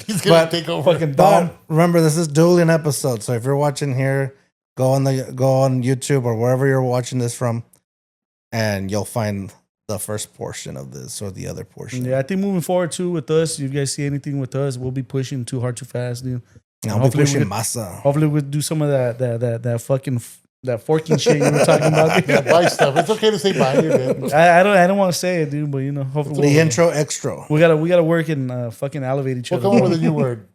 He's gonna take over. Fucking Dom. Remember, this is dueling episode, so if you're watching here, go on YouTube or wherever you're watching this from, and you'll find the first portion of this or the other portion. Yeah, I think moving forward too with us, if you guys see anything with us, we'll be pushing 2Hard 2Fast, dude. I'll be pushing Masa. Hopefully we'll do some of that fucking forking shit you were talking about. Yeah, buy stuff. It's okay to say buy. You're good. I don't want to say it, dude, but hopefully the intro extra. We gotta work and fucking elevate each other. We'll come up with a new word.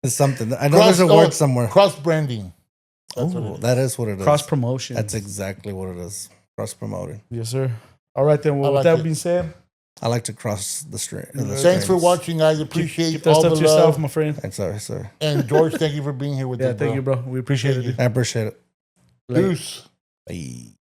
It's something. I know there's a word somewhere. Cross branding. Oh, that is what it is. Cross promotion. That's exactly what it is. Cross promoting. Yes, sir. All right, then. Well, with that being said, I like to cross the street. Thanks for watching, guys. Appreciate keep that all stuff the to yourself, love. my friend. Thanks, sir. And George, thank you for being here with us. Yeah, thank you, bro. We appreciate it. I appreciate it. Deuce. Bye.